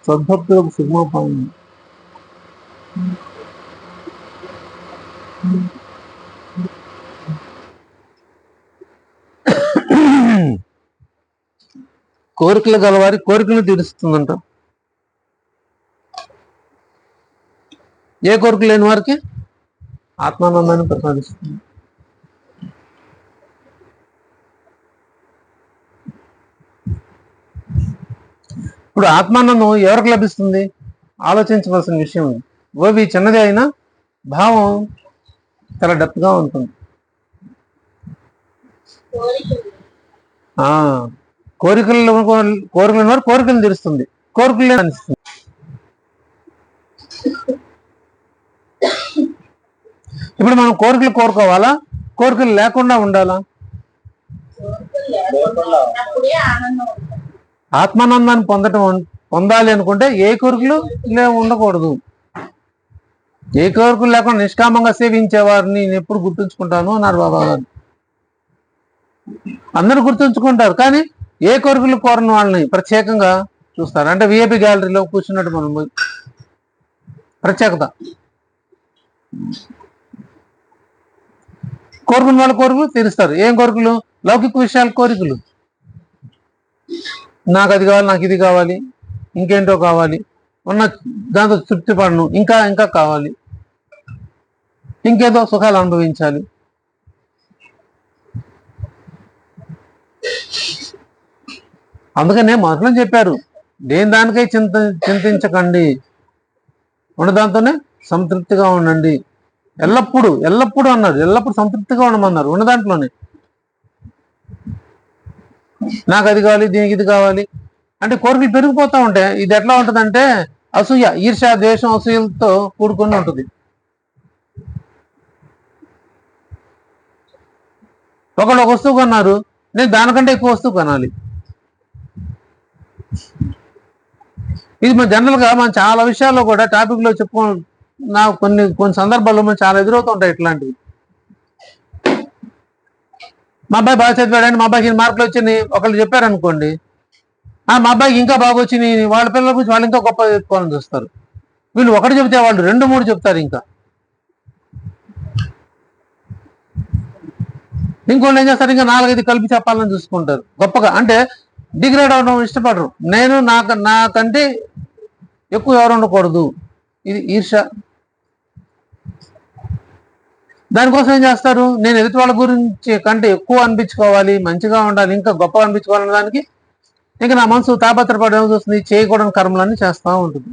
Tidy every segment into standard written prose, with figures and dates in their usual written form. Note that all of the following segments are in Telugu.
సద్భక్తులకు సిగ్మోపాయం. కోరికలు గలవారి కోరికలు తీరుస్తుందంట. ఏ కోరికలు లేని వారికి ఆత్మానందాన్ని ప్రసాదిస్తుంది. ఇప్పుడు ఆత్మానందం ఎవరికి లభిస్తుంది? ఆలోచించవలసిన విషయం. ఓవి చిన్నది అయినా భావం చాలా డెప్త్గా ఉంటుంది. కోరికలు వారు కోరికలు తీరుస్తుంది, కోరికలు అనిపిస్తుంది. ఇప్పుడు మనం కోరికలు కోరుకోవాలా, కోరికలు లేకుండా ఉండాలా? ఆత్మానందాన్ని పొందాలి అనుకుంటే ఏ కోరికలు ఉండకూడదు. ఏ కోరికలు లేకుండా నిష్కామంగా సేవించేవారిని నేను ఎప్పుడు గుర్తుంచుకుంటాను అన్నారు బాబా గారు. అందరూ గుర్తుంచుకుంటారు, కానీ ఏ కోరికలు కోరని వాళ్ళని ప్రత్యేకంగా చూస్తారు. అంటే విఐపి గ్యాలరీలో కూర్చున్నట్టు మనం ప్రత్యేకత. కోరుకున్న వాళ్ళ కోరికలు తీరుస్తారు. ఏం కోరికలు? లౌకిక విషయాల కోరికలు. నాకు అది కావాలి, నాకు ఇది కావాలి, ఇంకేంటో కావాలి, ఉన్న దాంతో తృప్తి పడను, ఇంకా ఇంకా కావాలి, ఇంకేదో సుఖాలు అనుభవించాలి. అందుకనే మొదట్లో చెప్పారు, దేని దానికై చింతించకండి, ఉన్నదాంతోనే సంతృప్తిగా ఉండండి. ఎల్లప్పుడూ ఎల్లప్పుడూ అన్నారు, ఎల్లప్పుడూ సంతృప్తిగా ఉండమన్నారు ఉన్న దాంట్లోనే. నాకు అది కావాలి, దీనికి ఇది కావాలి అంటే కోరికలు పెరిగిపోతూ ఉంటాయి. ఇది ఎట్లా ఉంటుందంటే అసూయ, ఈర్ష, ద్వేషం, అసూయలతో కూడుకొని ఉంటుంది. ఒకళ్ళు ఒక వస్తువు కొన్నారు, నేను దానికంటే ఎక్కువ వస్తువు కొనాలి. ఇది మన జనరల్గా మనం చాలా విషయాల్లో కూడా టాపిక్లో కొన్ని సందర్భాల్లో మనం చాలా ఎదురవుతూ ఉంటాయి ఇట్లాంటివి. మా అబ్బాయి బాగా చదివాడని, మా అబ్బాయికి మార్కులు వచ్చినాయి ఒకళ్ళు చెప్పారనుకోండి, మా అబ్బాయికి ఇంకా బాగా వచ్చినాయి, వాళ్ళ పిల్లల గురించి వాళ్ళు ఇంకా గొప్ప చెప్పుకోవాలని చూస్తారు. వీళ్ళు ఒకటి చెబితే వాళ్ళు 2-3 చెప్తారు. ఇంకా ఇంకోళ్ళు ఏం చేస్తారు, ఇంకా 4-5 కలిపి చెప్పాలని చూసుకుంటారు గొప్పగా. అంటే డిగ్రేడ్ అవడం ఇష్టపడరు. నేను నాకంటే ఎక్కువ ఎవరు ఉండకూడదు, ఇది ఈర్ష. దానికోసం ఏం చేస్తారు, నేను ఎదుటి వాళ్ళ గురించి కంటే ఎక్కువ అనిపించుకోవాలి, మంచిగా ఉండాలి, ఇంకా గొప్పగా అనిపించుకోవాలనే దానికి ఇంకా నా మనసు తాపత్రపడి ఏమవుతుంది, చేయకూడని కర్మలన్నీ చేస్తూ ఉంటుంది.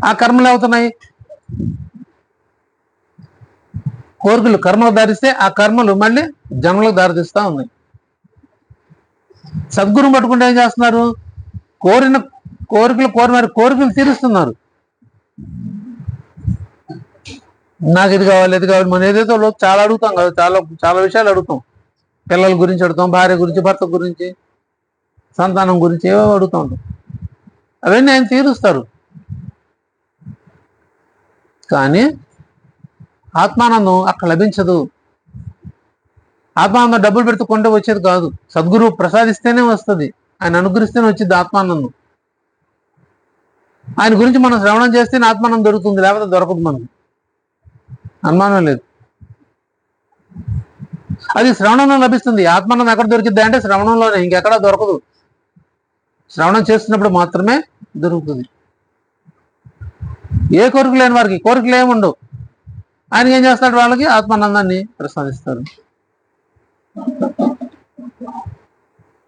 ఆ కర్మలు అవుతున్నాయి, కోరికలు కర్మలకు దారిస్తే ఆ కర్మలు మళ్ళీ జన్మలకు దారితీస్తూ ఉన్నాయి. సద్గురువు పట్టుకుంటే ఏం చేస్తున్నారు, కోరికలు తీరుస్తున్నారు. నాకు ఇది కావాలి, ఇది కావాలి, మనం ఏదైతే చాలా అడుగుతాం కదా, చాలా విషయాలు అడుగుతాం. పిల్లల గురించి అడుగుతాం, భార్య గురించి, భర్త గురించి, సంతానం గురించి ఏవో అడుగుతూ ఉంటాం. అవన్నీ ఆయన తీరుస్తారు. కానీ ఆత్మానందం అక్కడ లభించదు. ఆత్మానందం డబ్బులు పెడితే కొంటే వచ్చేది కాదు, సద్గురువు ప్రసాదిస్తేనే వస్తుంది, ఆయన అనుగ్రహిస్తేనే వచ్చింది ఆత్మానందం. ఆయన గురించి మనం శ్రవణం చేస్తేనే ఆత్మానందం దొరుకుతుంది, లేకపోతే దొరకదు. మనకు అనుమానం లేదు. అది శ్రవణంలో లభిస్తుంది. ఆత్మానందం ఎక్కడ దొరికిద్ది అంటే శ్రవణంలోనే, ఇంకెక్కడా దొరకదు. శ్రవణం చేస్తున్నప్పుడు మాత్రమే దొరుకుతుంది. ఏ కోరిక లేని వారికి కోరికలు ఏముండవు. ఆయన ఏం చేస్తాడు, వాళ్ళకి ఆత్మానందాన్ని ప్రసాదిస్తారు.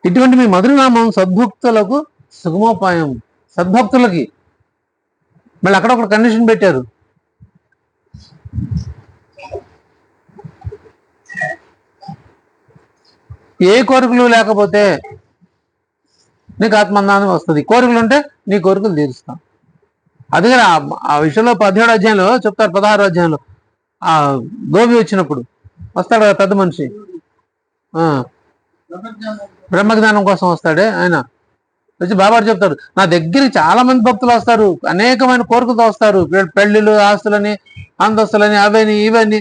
ఇటువంటి మీ మధురనామం సద్భక్తులకు సుగమోపాయం. సద్భక్తులకి మళ్ళీ అక్కడ ఒక కండిషన్ పెట్టారు, ఏ కోరికలు లేకపోతే నీకు ఆత్మానందం వస్తుంది, కోరికలు ఉంటే నీ కోరికలు తీరుస్తాం. అందుకని ఆ విషయంలో 17వ అధ్యాయంలో చెప్తారు. 16వ అధ్యాయంలో ఆ గోపి వచ్చినప్పుడు వస్తాడు పెద్ద మనిషి, బ్రహ్మజ్ఞానం కోసం వస్తాడే ఆయన వచ్చి బాబా చెప్తారు, నా దగ్గరికి చాలా మంది భక్తులు వస్తారు, అనేకమైన కోరికలతో వస్తారు, పెళ్లిళ్ళు, ఆస్తులని, అంతస్తులని, అవని ఇవన్నీ.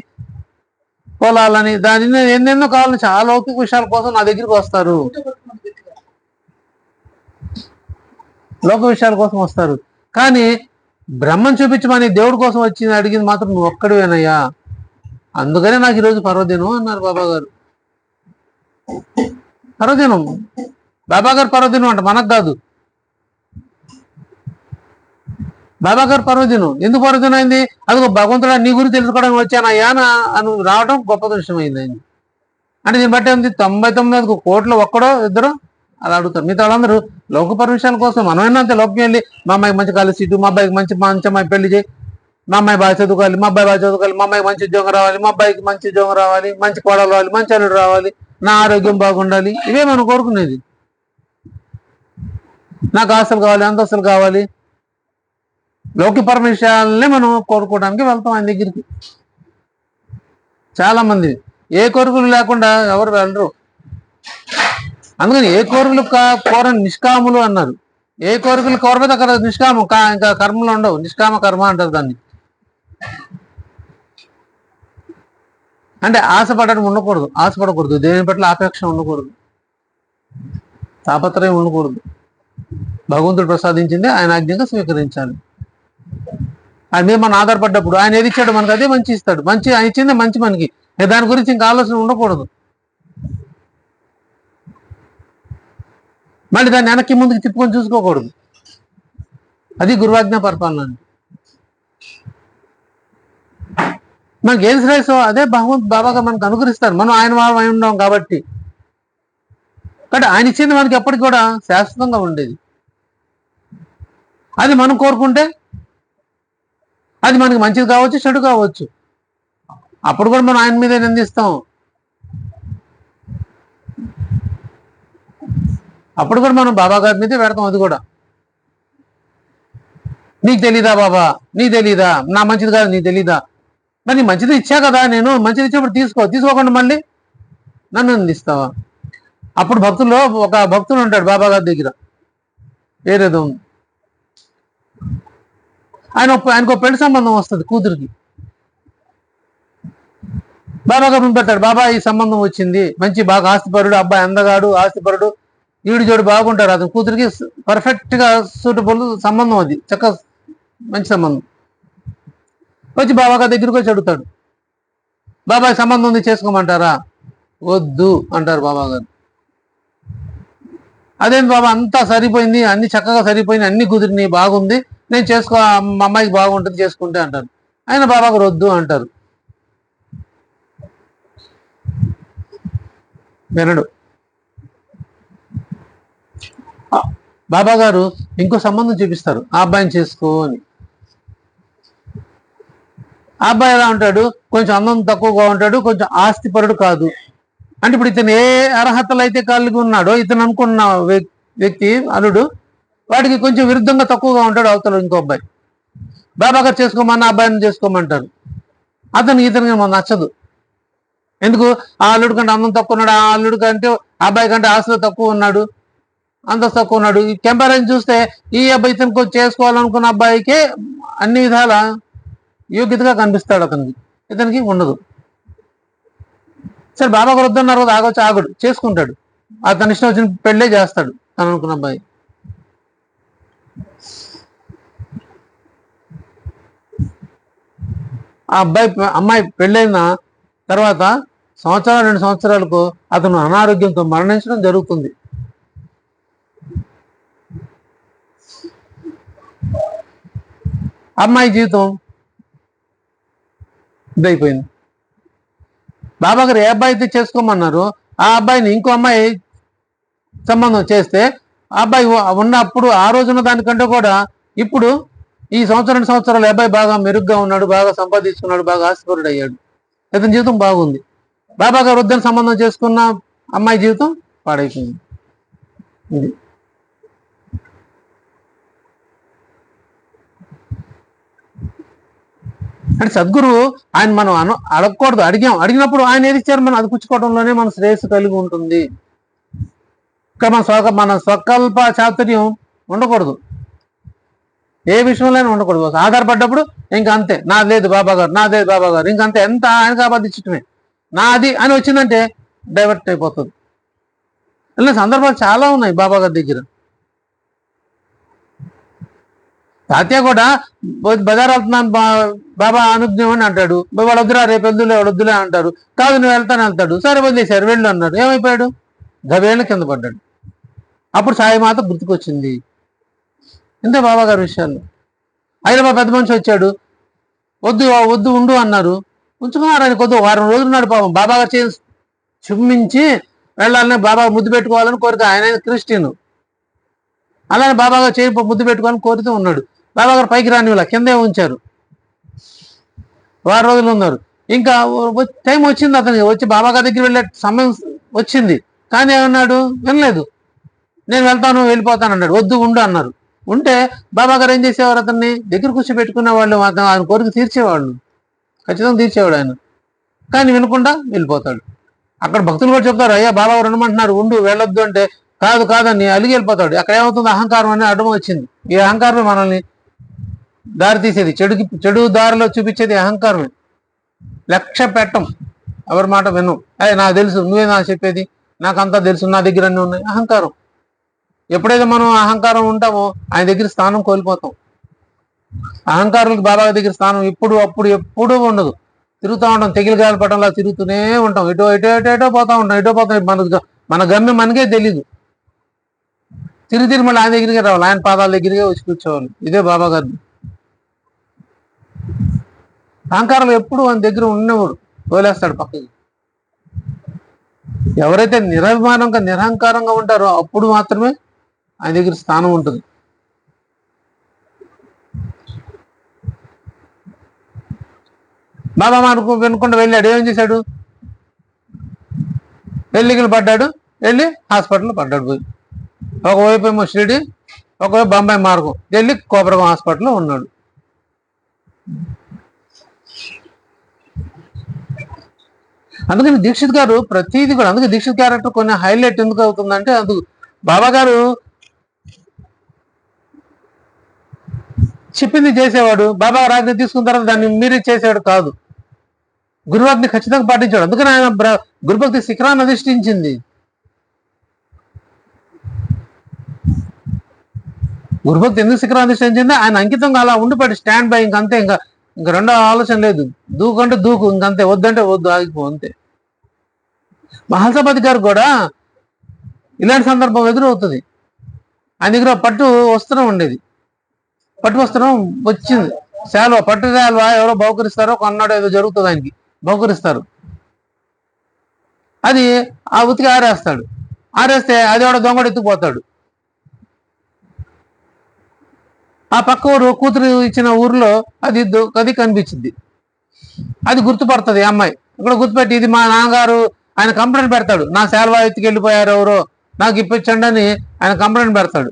పొలాలని దాని ఎన్నెన్నో కావాలని చాలా లౌకిక విషయాల కోసం నా దగ్గరికి వస్తారు, లౌకిక విషయాల కోసం వస్తారు. కానీ బ్రహ్మం చూపించమని దేవుడి కోసం వచ్చింది అడిగింది మాత్రం నువ్వు ఒక్కడివేనయ్యా, అందుకనే నాకు ఈరోజు పర్వదినం అన్నారు బాబా గారు. పర్వదినం బాబా గారు పర్వదినం అంట, మనకు కాదు. బాబా గారు పర్వదినం ఎందుకు పర్వదినం అయింది? అది భగవంతుడు నీ గురించి తెలుసుకోవడానికి వచ్చానయ్యా అని రావడం గొప్ప విషయం అయింది అయింది. అంటే దీన్ని బట్టి ఏంది 99 కోట్లు ఒక్కడో ఇద్దరు అలా అడుగుతారు. మిగతా వాళ్ళందరూ లోక పర్మిషన్ల కోసం మనమైనా అంతే లోకం వెళ్ళి మా అమ్మాయికి మంచి కాలేజ్ సీటు, మా అబ్బాయికి మంచి అమ్మాయి పెళ్లి చేయి, మా అమ్మాయి బాగా చదువుకోవాలి, మా అబ్బాయి బాగా చదువుకోవాలి, మా అమ్మాయికి మంచి ఉద్యోగం రావాలి, మా అబ్బాయికి మంచి ఉద్యోగం రావాలి, మంచి కోడలు రావాలి, మంచి అల్లుడు రావాలి, నా ఆరోగ్యం బాగుండాలి, ఇవే మనం కోరుకునేది. నాకు ఆస్తులు కావాలి, అంతస్తులు కావాలి, లౌకిక విషయాలనే మనం కోరుకోవడానికి వెళ్తాం ఆయన దగ్గరికి. చాలా మంది ఏ కోరికలు లేకుండా ఎవరు వెళ్ళరు. అందుకని ఏ కోరికలు కోరని నిష్కాములు అన్నారు. ఏ కోరికలు కోరపోతే అక్కడ నిష్కామం, ఇంకా కర్మలు ఉండవు, నిష్కామ కర్మ అంటారు దాన్ని. అంటే ఆశపడడం ఉండకూడదు, ఆశపడకూడదు, దేని పట్ల ఆపేక్ష ఉండకూడదు, తాపత్రయం ఉండకూడదు. భగవంతుడు ప్రసాదించింది ఆయన ఆజ్ఞగా స్వీకరించాలి. ఆయన మీద మనం ఆధారపడ్డప్పుడు ఆయన ఏది ఇచ్చాడు మనకు అదే మంచి ఇస్తాడు. మంచి ఆయన ఇచ్చిందే మంచి మనకి, దాని గురించి ఇంకా ఆలోచన ఉండకూడదు. మళ్ళీ దాన్ని వెనక్కి ముందుకు తిప్పుకొని చూసుకోకూడదు. అది గురువాజ్ఞ పరిపాలన అండి. మనకి ఏం శ్రేయస్సో అదే బాబాగా మనకు అనుగ్రహిస్తారు. మనం ఆయన వాళ్ళం అయి ఉన్నాం కాబట్టి. కాబట్టి ఆయన ఇచ్చింది మనకి ఎప్పటికి కూడా శాశ్వతంగా ఉండేది. అది మనం కోరుకుంటే అది మనకి మంచిది కావచ్చు, చెడు కావచ్చు. అప్పుడు కూడా మనం ఆయన మీదే నిందిస్తాం, అప్పుడు కూడా మనం బాబా గారి మీదే పెడతాం. అది కూడా నీకు తెలీదా బాబా, నీకు తెలీదా నా మంచిది కాదు, నీకు తెలీదా? మరి నీ మంచిది ఇచ్చా కదా, నేను మంచిది ఇచ్చినప్పుడు తీసుకోకుండా మళ్ళీ నన్ను నిందిస్తావా? అప్పుడు భక్తుల్లో ఒక భక్తుడు ఉంటాడు బాబా గారి దగ్గర, వేరేదో ఉంది. ఆయనకు పెళ్లి సంబంధం వస్తుంది కూతురికి. బాబా గారు పెడతాడు, బాబా ఈ సంబంధం వచ్చింది, మంచి బాగా ఆస్తిపరుడు అబ్బాయి, అందగాడు, ఆస్తిపరుడు, ఈడు జోడు బాగుంటారు, అతను కూతురికి పర్ఫెక్ట్ గా సూటబుల్ సంబంధం, అది చక్క మంచి సంబంధం. వచ్చి బాబా గారి దగ్గరికి వచ్చి అడుగుతాడు, బాబా ఈ సంబంధం ఉంది చేసుకోమంటారా? వద్దు అంటారు బాబా గారు. అదేంటి బాబా, అంతా సరిపోయింది, అన్ని చక్కగా సరిపోయింది, అన్ని కుదిరినాయి, బాగుంది, నేను మా అమ్మాయికి బాగుంటుంది చేసుకుంటే అంటారు. ఆయన బాబా గారు వద్దు అంటారు. వినడు. బాబా గారు ఇంకో సంబంధం చూపిస్తారు, ఆ అబ్బాయిని చేసుకో అని. ఆ అబ్బాయి ఎలా ఉంటాడు? కొంచెం అందం తక్కువగా ఉంటాడు, కొంచెం ఆస్తిపరుడు కాదు. అంటే ఇప్పుడు ఇతను ఏ అర్హతలు అయితే కలిగి ఉన్నాడో ఇతను అనుకున్న వ్యక్తి అల్లుడు, వాడికి కొంచెం విరుద్ధంగా తక్కువగా ఉంటాడు అవతల ఇంకో అబ్బాయి. బాబా గారు చేసుకోమన్న అబ్బాయిని చేసుకోమంటారు. ఇతనికి నచ్చదు. ఎందుకు? ఆ అల్లుడు కంటే అందం తక్కువ ఉన్నాడు, ఆ అల్లుడు కంటే అబ్బాయి కంటే ఆస్తిలో తక్కువ ఉన్నాడు, అంతస్తు తక్కువ ఉన్నాడు. ఈ కంపారిజన్ చూస్తే ఈ అబ్బాయి ఇతనికి చేసుకోవాలనుకున్న అబ్బాయికే అన్ని విధాల యోగ్యతగా కనిపిస్తాడు, ఇతనికి ఉండదు. సరే బాబా గారు వద్దన్నారు కదా, ఆగడు, చేసుకుంటాడు, అతని ఇష్టం వచ్చిన పెళ్ళే చేస్తాడు తను అనుకున్న అబ్బాయి. ఆ అమ్మాయి పెళ్ళైన తర్వాత 2 సంవత్సరాలకు అతను అనారోగ్యంతో మరణించడం జరుగుతుంది. అమ్మాయి జీవితం ఇదైపోయింది. బాబా గారు ఏ అబ్బాయి అయితే చేసుకోమన్నారు ఆ అబ్బాయిని ఇంకో అమ్మాయి సంబంధం చేస్తే, ఆ అబ్బాయి ఉన్నప్పుడు ఆ రోజున్న దానికంటే కూడా ఇప్పుడు ఈ 2 సంవత్సరాలు అబ్బాయి బాగా మెరుగ్గా ఉన్నాడు, బాగా సంపాదించుకున్నాడు, బాగా ఆస్తిపరుడు అయ్యాడు, ఇతని జీవితం బాగుంది. బాబా గారు వద్దని సంబంధం చేసుకున్న అమ్మాయి జీవితం పాడైపోయింది. ఇది అంటే సద్గురు ఆయన మనం అడగకూడదు, అడిగినప్పుడు ఆయన ఏది ఇచ్చారు మనం అది పుచ్చుకోవడంలోనే మన శ్రేయస్సు కలిగి ఉంటుంది. ఇక్కడ మన స్వకల్ప చాతుర్యం ఉండకూడదు, ఏ విషయంలోనే ఉండకూడదు. ఆధారపడ్డప్పుడు ఇంకా అంతే, నాది లేదు బాబా గారు, ఇంకంతే, ఎంత ఆయనకు ఆపాదించటమే. నాది అని వచ్చిందంటే డైవర్ట్ అయిపోతుంది. ఇలా సందర్భాలు చాలా ఉన్నాయి బాబా గారి దగ్గర. తాత్య కూడా బజార్ వెళ్తున్నాను బాబా అనుజ్ఞం అని అంటాడు. వాళ్ళు వద్దురా రేపు వెళ్దులే వాడు వద్దులే అంటారు. కాదు నువ్వు వెళ్తాడు. సరే వదిలేశారు, వెళ్ళు అన్నారు. ఏమైపోయాడు? గవేళ్ళ కింద పడ్డాడు. అప్పుడు సాయి మాత గుర్తుకొచ్చింది. ఇంతే బాబా గారి విషయాలు. హైదరాబాద్ పెద్ద మనిషి వచ్చాడు, వద్దు వద్దు ఉండు అన్నారు. ఉంచుకున్నారు. ఆయన కొద్ది వారం రోజులు ఉన్నాడు పాపం. బాబా గారు చేసి చుమ్మించి వెళ్ళాలని, బాబా ముద్దు పెట్టుకోవాలని కోరిక. ఆయన క్రిస్టియన్, అలానే బాబా గారు చేయి ముద్దు పెట్టుకోవాలని కోరుతూ ఉన్నాడు. బాబా గారు పైకి రాని వాళ్ళ కిందే ఉంచారు. వారం రోజులు ఉన్నారు. ఇంకా టైం వచ్చింది అతనికి. వచ్చి బాబా గారి దగ్గర వెళ్ళే సమయం వచ్చింది. కానీ ఏమన్నాడు? వినలేదు. నేను వెళ్తాను వెళ్ళిపోతాను అన్నాడు. వద్దు ఉండు అన్నారు. ఉంటే బాబా గారు ఏం చేసేవారు? అతన్ని దగ్గర కూర్చోబెట్టుకునే వాళ్ళు, ఆయన కోరిక తీర్చేవాళ్ళు, ఖచ్చితంగా తీర్చేవాడు ఆయన. కానీ వినకుండా వెళ్ళిపోతాడు. అక్కడ భక్తులు కూడా చెప్తారు, అయ్యా బాబా గారు ఉండమంటున్నారు ఉండు వెళ్ళొద్దు అంటే, కాదని అలిగి వెళ్ళిపోతాడు. అక్కడ ఏమవుతుంది? అహంకారం అనే అడ్డం వచ్చింది. ఈ అహంకారమే మనల్ని దారి తీసేది, చెడు దారిలో చూపించేది అహంకారమే. లక్ష్య పెట్టం, ఎవరి మాట వినం. నాకు తెలుసు, నువ్వే నాకు చెప్పేది, నాకంతా తెలుసు, నా దగ్గర అన్నీ ఉన్నాయి. అహంకారం. ఎప్పుడైతే మనం అహంకారం ఉంటామో ఆయన దగ్గర స్థానం కోల్పోతాం. అహంకారులకు బాబా దగ్గర స్థానం ఎప్పుడూ ఉండదు. తిరుగుతూ ఉంటాం, తెగిలి గాలి పట్టంలా తిరుగుతూనే ఉంటాం. ఎటో పోతా ఉంటాం. ఎటో పోతాం, మన గమ్యం మనకే తెలీదు. తిరిగి మళ్ళీ ఆయన దగ్గరికి రావాలి, ఆయన పాదాల దగ్గరికే వచ్చి కూర్చోవాలి. ఇదే బాబా గారి అహంకారం. ఎప్పుడు ఆయన దగ్గర ఉన్నవాడు తోలేస్తాడు పక్కకి. ఎవరైతే నిరభిమానంగా నిరహంకారంగా ఉంటారో అప్పుడు మాత్రమే ఆయన దగ్గర స్థానం ఉంటుంది. బాబా మనకు వినకుండా వెళ్ళాడు. ఏం చేశాడు? పెళ్ళికి పడ్డాడు, వెళ్ళి హాస్పిటల్లో పడ్డాడు. పోయి ఒకవైపు ఏమో షిరిడి, ఒకవైపు బొంబాయి మార్గం, వెళ్ళి కోపరగం హాస్పిటల్లో ఉన్నాడు. అందుకని దీక్షిత్ గారు ప్రతిదీ కూడా, అందుకే దీక్షిత్ క్యారెక్టర్ కొన్ని హైలైట్ ఎందుకు అవుతుందంటే, అందుకు బాబా గారు చెప్పింది చేసేవాడు. బాబా గారు ఆజ్ఞ తీసుకున్న తర్వాత దాన్ని మీరే చేసేవాడు కాదు. గురుభక్తిని ఖచ్చితంగా పాటించాడు. అందుకని ఆయన గురుభక్తి శిఖరాన్ని అధిష్ఠించింది. గురుభక్తి ఎందుకు శిఖరాన్ని అధిష్ఠించింది? ఆయన అంకితంగా అలా ఉండిపోయాడు, స్టాండ్ బై. ఇంకంతే, ఇంకా రెండో ఆలోచన లేదు. దూకంటే దూకు, ఇంకంతే. వద్దంటే వద్దు, ఆగిపో, అంతే. మహల్సాపతి గారు కూడా ఇలాంటి సందర్భం ఎదురవుతుంది. ఆయన దగ్గర పట్టు వస్త్రం ఉండేది. పట్టు వస్త్రం వచ్చింది, శాలువా, పట్టు శాలువా ఎవరో బహుకరిస్తారో, కొన్నాడో ఏదో జరుగుతుంది, ఆయనకి బహుకరిస్తారు. అది ఆ ఉతికి ఆరేస్తాడు. ఆరేస్తే అది ఎవడో దొంగడు ఎత్తుకుపోతాడు. ఆ పక్క ఊరు కూతురు ఇచ్చిన ఊర్లో అది కనిపించింది. అది గుర్తుపడుతుంది ఈ అమ్మాయి. ఇక్కడ గుర్తుపెట్టి, ఇది మా నాన్నగారు, ఆయన కంప్లైంట్ పెడతాడు. నా శాలువా ఎత్తుకి వెళ్ళిపోయారు ఎవరో, నాకు ఇప్పించండి అని ఆయన కంప్లైంట్ పెడతాడు.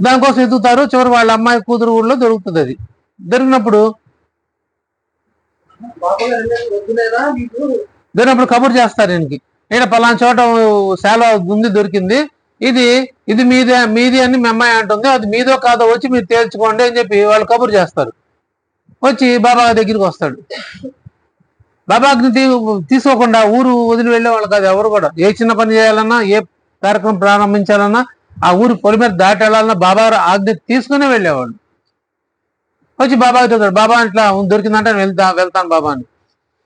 దానికోసం ఎత్తుతారు. చివరి వాళ్ళ అమ్మాయి కూతురు ఊళ్ళో దొరుకుతుంది. అది దొరికినప్పుడు కబురు చేస్తారు ఈయనకి, ఈయన పలానా చోట శాలువా ఉంది, దొరికింది, ఇది మీది అని మీ అమ్మాయి అంటుంది, అది మీదో కాదో వచ్చి మీరు తేల్చుకోండి అని చెప్పి వాళ్ళు కబురు చేస్తారు. వచ్చి బాబా దగ్గరికి వస్తాడు. బాబాకి తీసుకోకుండా ఊరు వదిలి వెళ్ళే వాళ్ళు కాదు ఎవరు కూడా. ఏ చిన్న పని చేయాలన్నా, ఏ కార్యక్రమం ప్రారంభించాలన్నా, ఆ ఊరు పొలి మీద దాటి వెళ్ళాలన్నా బాబా ఆజ్ఞ తీసుకునే వెళ్ళేవాళ్ళు. వచ్చి బాబాకి చెప్తాడు, బాబా ఇట్లా దొరికిందంటే వెళ్తాను బాబా అని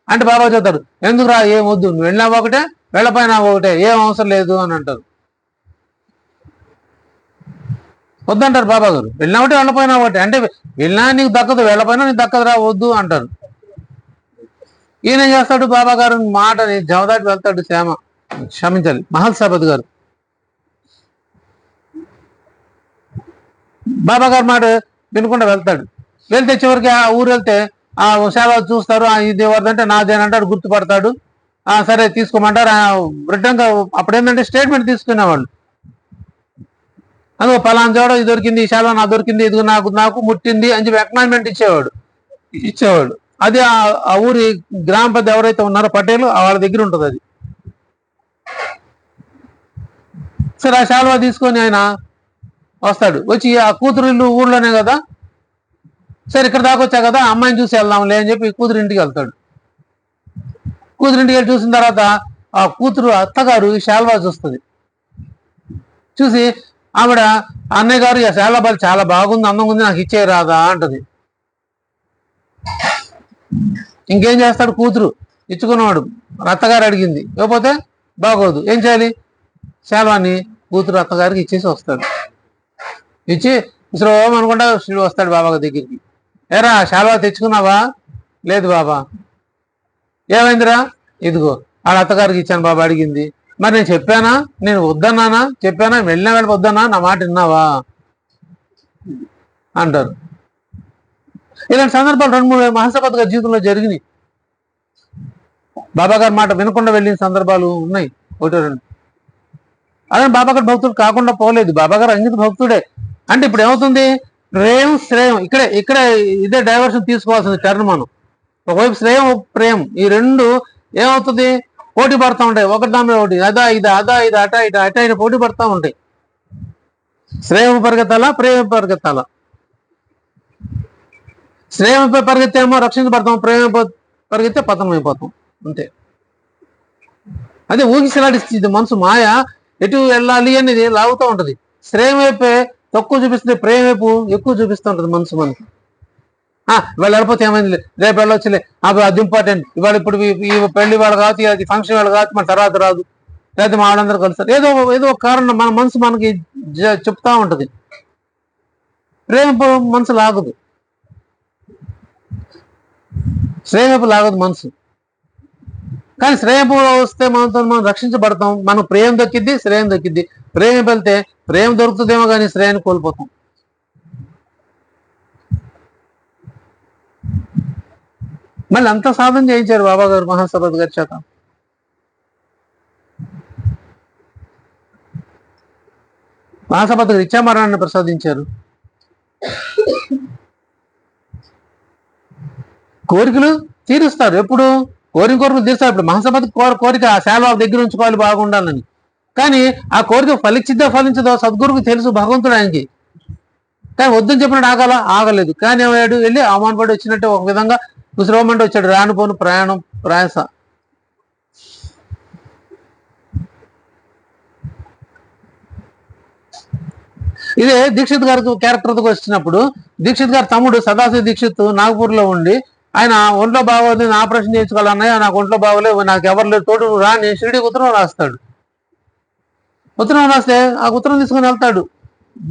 అంటే, బాబా చెప్తాడు, ఎందుకు రా, ఏం వద్దు, నువ్వు వెళ్ళినా ఒకటే వెళ్ళపోయినా ఒకటే, ఏం అవసరం లేదు అని అంటారు. వద్దంటారు బాబా గారు. వెళ్ళినా ఒకటి వెళ్ళపోయినా ఒకటి. అంటే వెళ్ళినా నీకు దక్కదు, వెళ్ళపోయినా నీకు దక్కదురా, వద్దు అంటారు. ఈయన చేస్తాడు, బాబా గారు మాటని జవదాటి వెళ్తాడు. క్షమించాలి, మహల్సాపతి గారు బాబా గారు మాట వినకుండా వెళ్తాడు. వెళ్తే చివరికి ఆ ఊరు వెళ్తే ఆ సేవ చూస్తారు. ఇది ఎవరిదంటే నాదేనంటాడు, గుర్తుపడతాడు. సరే తీసుకోమంటారు. రిటర్న్గా అప్పుడేంటంటే స్టేట్మెంట్ తీసుకునేవాళ్ళు. అందులో పలానా చోట ఇది దొరికింది, ఈ సేవ నాకు దొరికింది, ఇది నాకు ముట్టింది అని చెప్పి అక్నాలజ్మెంట్ ఇచ్చేవాడు. అది ఆ ఊరి గ్రామ పెద్ద ఎవరైతే ఉన్నారో పటేలు, వాళ్ళ దగ్గర ఉంటుంది అది. సరే ఆ శాలువా తీసుకొని ఆయన వస్తాడు. వచ్చి ఆ కూతురు ఇల్లు ఊళ్ళోనే కదా, సరే ఇక్కడ దాకా వచ్చా కదా, అమ్మాయిని చూసి వెళ్దాంలే అని చెప్పి కూతురు ఇంటికి వెళ్తాడు. కూతురింటికి వెళ్ళి చూసిన తర్వాత ఆ కూతురు అత్తగారు ఈ శాల్వా చూస్తుంది. చూసి ఆవిడ అన్నయ్య గారు ఈ శాల్వా చాలా బాగుంది, అందంగా ఉంది, నాకు ఇచ్చే రాదా అంటది. ఇంకేం చేస్తాడు కూతురు ఇచ్చుకున్నవాడు, అత్తగారు అడిగింది, ఇవ్వకపోతే బాగోదు, ఏం చేయాలి? శాల్వాని కూతురు అత్తగారికి ఇచ్చేసి వస్తాడు. ఇచ్చి ఇసురోం అనుకుంటా వస్తాడు బాబా దగ్గరికి. ఏరా శాల్వా తెచ్చుకున్నావా? లేదు బాబా. ఏమైందిరా? ఇదిగో వాళ్ళ అత్తగారికి ఇచ్చాను బాబా. అడిగింది, మరి నేను చెప్పానా? నేను వద్దన్నానా? చెప్పానా? వెళ్ళినా వెళ్ళి వద్దన్నా, నా మాట విన్నావా అంటారు. ఇలాంటి సందర్భాలు 2-3 మహాసభ గారి జీవితంలో జరిగినాయి. బాబా గారి మాట వినకుండా వెళ్ళిన సందర్భాలు ఉన్నాయి, 1-2. అదే బాబా గారు భక్తుడు కాకుండా పోలేదు, బాబా గారు అంకిత భక్తుడే. అంటే ఇప్పుడు ఏమవుతుంది? ప్రేమ శ్రేయం ఇక్కడే ఇదే డైవర్షన్ తీసుకోవాల్సింది టర్న్ మనం. ఒకవైపు శ్రేయం, ప్రేమ, ఈ రెండు ఏమవుతుంది? పోటీ పడతా ఉంటాయి, ఒకటి దాని ఒకటి, అదా ఇది అట ఇట పోటీ పడతా ఉంటాయి. శ్రేయం పరిగెత్తాలా, ప్రేమ పరిగెత్తాలా? శ్రేయపై పరిగెత్తేమో రక్షించబడతాం, ప్రేమ పరిగెత్తే పతనం అయిపోతాం, అంతే. అదే ఊగిసలాడిస్తుంది మనసు. మాయ ఎటు వెళ్ళాలి అనేది లాగుతూ ఉంటది. శ్రేయం వైపే తక్కువ చూపిస్తుంది, ప్రేమ వైపు ఎక్కువ చూపిస్తూ ఉంటది మనసు మనకి. ఇవాళ వెళ్ళిపోతే ఏమైంది, రేపు వెళ్ళొచ్చులే, అది ఇంపార్టెంట్, ఇవాళ ఇప్పుడు ఈ పెళ్లి వాళ్ళు కావచ్చు, అది ఫంక్షన్ వాళ్ళు కావచ్చు, మన తర్వాత రాదు, లేకపోతే మా వాళ్ళందరూ కలుస్తారు, ఏదో ఒక కారణం మన మనసు మనకి చెప్తా ఉంటది. ప్రేమ మనసు లాగదు, శ్రేయపు లాగదు మనసు. కానీ శ్రేయపు వస్తే మనం రక్షించబడతాం, మనం ప్రేమ దక్కిద్ది, శ్రేయం దక్కిద్ది. ప్రేమ వెళ్తే ప్రేమ దొరుకుతుందేమో కానీ శ్రేయాన్ని కోల్పోతాం. మళ్ళీ అంత సాధన చేయించారు బాబా గారు మహాసభ గారి చేత. మహాసభ గారు ఇచ్చామరణాన్ని ప్రసాదించారు. కోరికలు తీరుస్తారు. ఎప్పుడు కోరికలు తీరుస్తారు? ఇప్పుడు మహాసభ కోరిక ఆ శాల్వా దగ్గర ఉంచుకోవాలి, బాగుండాలని. కానీ ఆ కోరిక ఫలించిద్దో ఫలించదో సద్గురుకు తెలుసు, భగవంతుడు ఆయనకి. కానీ వద్దని చెప్పినట్టు ఆగలేదు. కానీ ఏమయ్యాడు? వెళ్ళి అవమానపడి వచ్చినట్టు ఒక విధంగా కుసురోమంటే వచ్చాడు. రానుపోను ప్రయాస. ఇదే దీక్షిత్ గారికి క్యారెక్టర్కి వచ్చినప్పుడు, దీక్షిత్ గారి తమ్ముడు సదాశివ దీక్షిత్ నాగపూర్లో ఉండి, ఆయన ఒంట్లో బాగోదు, నేను ఆపరేషన్ చేయించుకోవాలన్నాయా, నాకు ఒంట్లో బాగోలేదు, నాకు ఎవరు లేదు తోడు, రా, నేను షిరిడీకి ఉత్తరం రాస్తాడు. ఉత్తరం రాస్తే ఆ ఉత్తరం తీసుకుని వెళ్తాడు.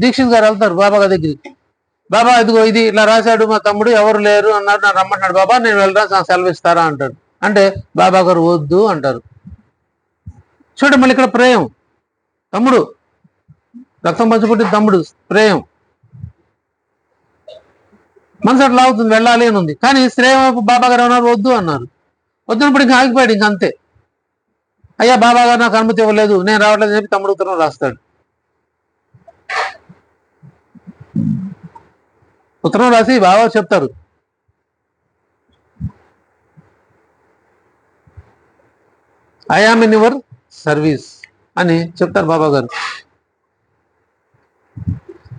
దీక్షిత్ గారు వెళ్తారు బాబా గారి దగ్గరికి. బాబా ఇదిగో ఇది ఇలా రాశాడు మా తమ్ముడు, ఎవరు లేరు అన్నాడు, నన్ను రమ్మంటున్నాడు బాబా, నేను వెళ్ళరా, నాకు సెలవు ఇస్తారా అంటాడు. అంటే బాబా గారు వద్దు అంటారు. చూడండి మళ్ళీ ఇక్కడ ప్రేమ, తమ్ముడు రక్తం పంచుకుంటే తమ్ముడు ప్రేమ మనసు అట్లా అవుతుంది, వెళ్ళాలి అని ఉంది. కానీ శ్రేయం బాబా గారు అన్నారు వద్దు అన్నారు. వద్దునప్పుడు ఇంకా ఆగిపోయాడు, ఇంక అంతే. అయ్యా బాబా గారు నాకు అనుమతి ఇవ్వలేదు, నేను రావట్లేదు చెప్పి తమ్ముడు ఉత్తరం రాస్తాడు. ఉత్తరం రాసి బాబా చెప్తారు, I am in your service అని చెప్తారు బాబా గారు.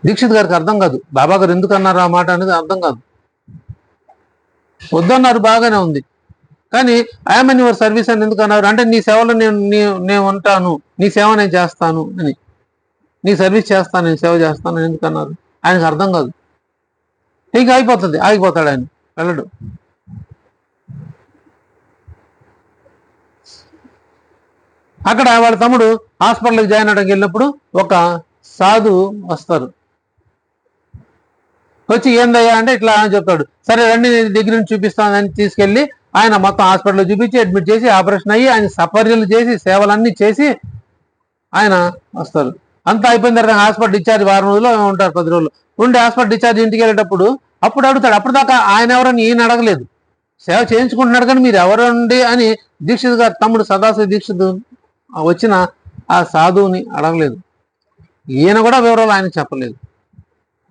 దీక్షిత్ గారికి అర్థం కాదు, బాబా గారు ఎందుకు అన్నారు ఆ మాట అనేది అర్థం కాదు. వద్దన్నారు, బాగానే ఉంది, కానీ ఐఎమ్ ఇన్ యువర్ సర్వీస్ అని ఎందుకు అన్నారు అంటే, నీ సేవలో నేను ఉంటాను, నీ సేవ నేను చేస్తాను అని, నీ సర్వీస్ చేస్తాను, నేను సేవ చేస్తాను అని ఎందుకు అన్నారు ఆయనకు అర్థం కాదు. ఇంకా ఆగిపోతాడు ఆయన, వెళ్ళడు. అక్కడ వాళ్ళ తమ్ముడు హాస్పిటల్కి జాయిన్ అవడానికి వెళ్ళినప్పుడు ఒక సాధువు వస్తారు. వచ్చి ఏందయ్యా అంటే ఇట్లా అని చెప్తాడు. సరే రండి నేను దగ్గర నుంచి చూపిస్తానని తీసుకెళ్ళి ఆయన మొత్తం హాస్పిటల్లో చూపించి అడ్మిట్ చేసి ఆపరేషన్ అయ్యి ఆయన సపర్యలు చేసి సేవలన్నీ చేసి ఆయన వస్తారు. అంతా అయిపోయిన తర్వాత హాస్పిటల్ డిశ్చార్జ్ 6 రోజులు ఉంటారు, 10 రోజులు ఉండి హాస్పిటల్ డిశ్చార్జ్ ఇంటికి వెళ్ళేటప్పుడు అప్పుడు అడుగుతాడు. అప్పటిదాకా ఆయన ఎవరని ఈయన అడగలేదు, సేవ చేయించుకుంటున్నాడు కానీ మీరు ఎవరండి అని దీక్షిత్ గారు తమ్ముడు సదాశివ దీక్షిత్ వచ్చిన ఆ సాధువుని అడగలేదు. ఈయన కూడా వివరాలు ఆయన చెప్పలేదు.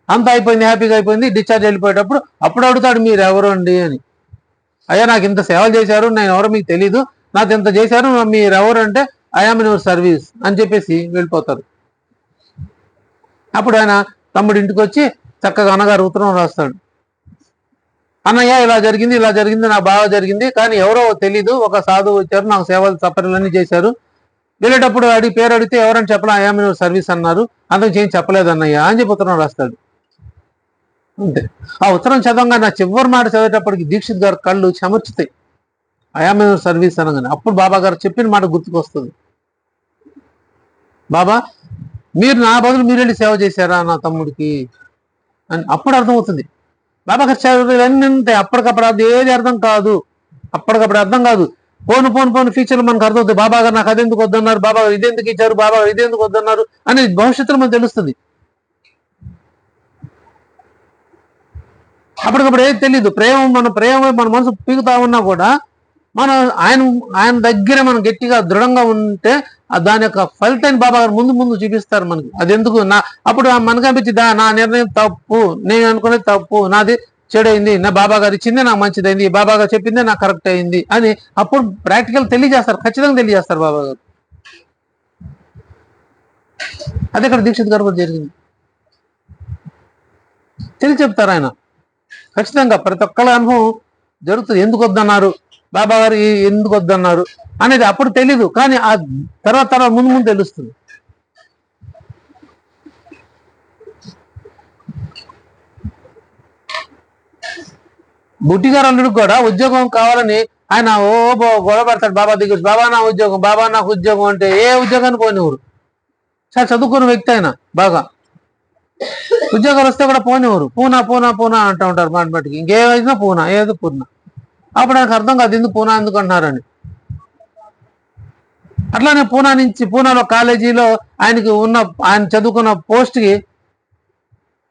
అంతా అయిపోయింది, హ్యాపీగా అయిపోయింది. డిశ్చార్జ్ వెళ్ళిపోయేటప్పుడు అప్పుడు అడుగుతాడు మీరు ఎవరు అండి అని. అయ్యా నాకు ఇంత సేవలు చేశారు, నేను ఎవరో మీకు తెలీదు, నాకు ఇంత చేశారు, మీరు ఎవరు అంటే ఐఆమ్ ఇన్ యువర్ సర్వీస్ అని చెప్పేసి వెళ్ళిపోతారు. అప్పుడు ఆయన తమ్ముడు ఇంటికి వచ్చి చక్కగా అన్నగారు ఉత్తరం రాస్తాడు. అన్నయ్య ఇలా జరిగింది ఇలా జరిగింది, నాకు బాగా జరిగింది, కానీ ఎవరో తెలీదు, ఒక సాధువు వచ్చారు, నాకు సేవలు సపర్యలన్నీ చేశారు, వెళ్ళేటప్పుడు పేరు అడిగితే ఎవరని చెప్పలే, ఐఎమ్ యువర్ సర్వీస్ అన్నారు, అందుకు చేసి చెప్పలేదు అన్నయ్య అని చెప్పి ఉత్తరం రాస్తాడు. అంతే. ఆ ఉత్తరం చదవంగా నా చివరి మాట చదివేటప్పటికి దీక్షిత్ గారు కళ్ళు చెమర్చుతాయి. ఐఎమ్ యువర్ సర్వీస్ అనగానే అప్పుడు బాబా గారు చెప్పిన మాట గుర్తుకొస్తుంది. బాబా మీరు నా బదులు మీరు వెళ్ళి సేవ చేశారా నా తమ్ముడికి అని అప్పుడు అర్థమవుతుంది. బాబా గారు సేవలు ఇవన్నీ ఉంటాయి, అప్పటికప్పుడు అది ఏది అర్థం కాదు, అప్పటికప్పుడు అర్థం కాదు. పోను ఫ్యూచర్లో మనకు అర్థమవుతుంది. బాబా గారు నాకు అదెందుకు వద్దన్నారు, బాబా గారు ఇదెందుకు ఇచ్చారు, బాబా గారు ఇదెందుకు వద్దన్నారు అనేది భవిష్యత్తులో మనకు తెలుస్తుంది. అప్పటికప్పుడు ఏది తెలీదు. ప్రేమ మన మనసు పీకుతా ఉన్నా కూడా మనం ఆయన దగ్గర మనం గట్టిగా దృఢంగా ఉంటే దాని యొక్క ఫలితాన్ని బాబా గారు ముందు చూపిస్తారు మనకి. అది ఎందుకు అప్పుడు మనకు అనిపించింది నా నిర్ణయం తప్పు, నేను అనుకునేది తప్పు, నాది చెడైంది, నా బాబా గారు ఇచ్చిందే నాకు మంచిదైంది, బాబా గారు చెప్పిందే నాకు కరెక్ట్ అయింది అని అప్పుడు ప్రాక్టికల్ తెలియజేస్తారు, ఖచ్చితంగా తెలియజేస్తారు బాబా గారు. అది ఇక్కడ దీక్షిత్ గారు కూడా జరిగింది, చెప్తారు ఆయన ఖచ్చితంగా. ప్రతి ఒక్కళ్ళ అనుభవం జరుగుతుంది. ఎందుకు వద్దన్నారు బాబా గారు, ఎందుకు వద్దన్నారు అనేది అప్పుడు తెలీదు, కానీ ఆ తర్వాత ముందు తెలుస్తుంది. బుట్టి గారు అల్లుడికి కూడా ఉద్యోగం కావాలని ఆయన గొడవ పడతాడు బాబా దగ్గర. బాబా నా ఉద్యోగం, బాబా నాకు ఉద్యోగం అంటే ఏ ఉద్యోగాన్ని పోనివ్వరు. చాలా చదువుకున్న వ్యక్తి ఆయన, బాగా ఉద్యోగాలు వస్తే కూడా పోనివ్వరు. పూనా అంటూ ఉంటారు మాటికి. ఇంకేమైనా పూనా, ఏదో పూర్ణ. అప్పుడు నాకు అర్థం కాదు ఎందుకు పూనా ఎందుకు అంటున్నారని. అట్లానే పూనాలో కాలేజీలో ఆయన చదువుకున్న పోస్ట్కి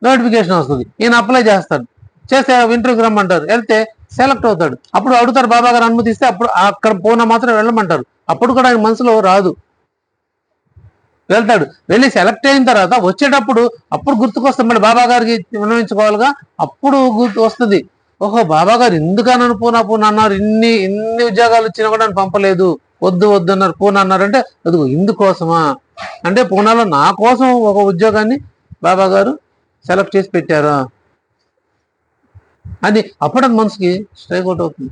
నోటిఫికేషన్ వస్తుంది. ఈయన అప్లై చేస్తాడు, చేస్తే ఇంటర్వ్యూకి రమ్మంటారు, వెళ్తే సెలెక్ట్ అవుతాడు. అప్పుడు అడుగుతారు బాబా గారు అనుమతిస్తే అప్పుడు అక్కడ పూనా మాత్రం వెళ్ళమంటారు. అప్పుడు కూడా ఆయన మనసులో రాదు, వెళ్తాడు. వెళ్ళి సెలెక్ట్ అయిన తర్వాత వచ్చేటప్పుడు అప్పుడు గుర్తుకొస్తాం, మళ్ళీ బాబా గారికి విన్నవించుకోవాలిగా. అప్పుడు గుర్తు వస్తుంది, ఓహో బాబా గారు ఎందుకన్నాను పూనా అన్నారు, ఇన్ని ఉద్యోగాలు వచ్చినా కూడా నన్ను పంపలేదు, వద్దు అన్నారు, పూనా అన్నారంటే అదిగో ఇందుకోసమా, అంటే పూనాలో నా కోసం ఒక ఉద్యోగాన్ని బాబా గారు సెలెక్ట్ చేసి పెట్టారా అని అప్పుడు మనసుకి స్ట్రైక్ అవుట్ అవుతుంది.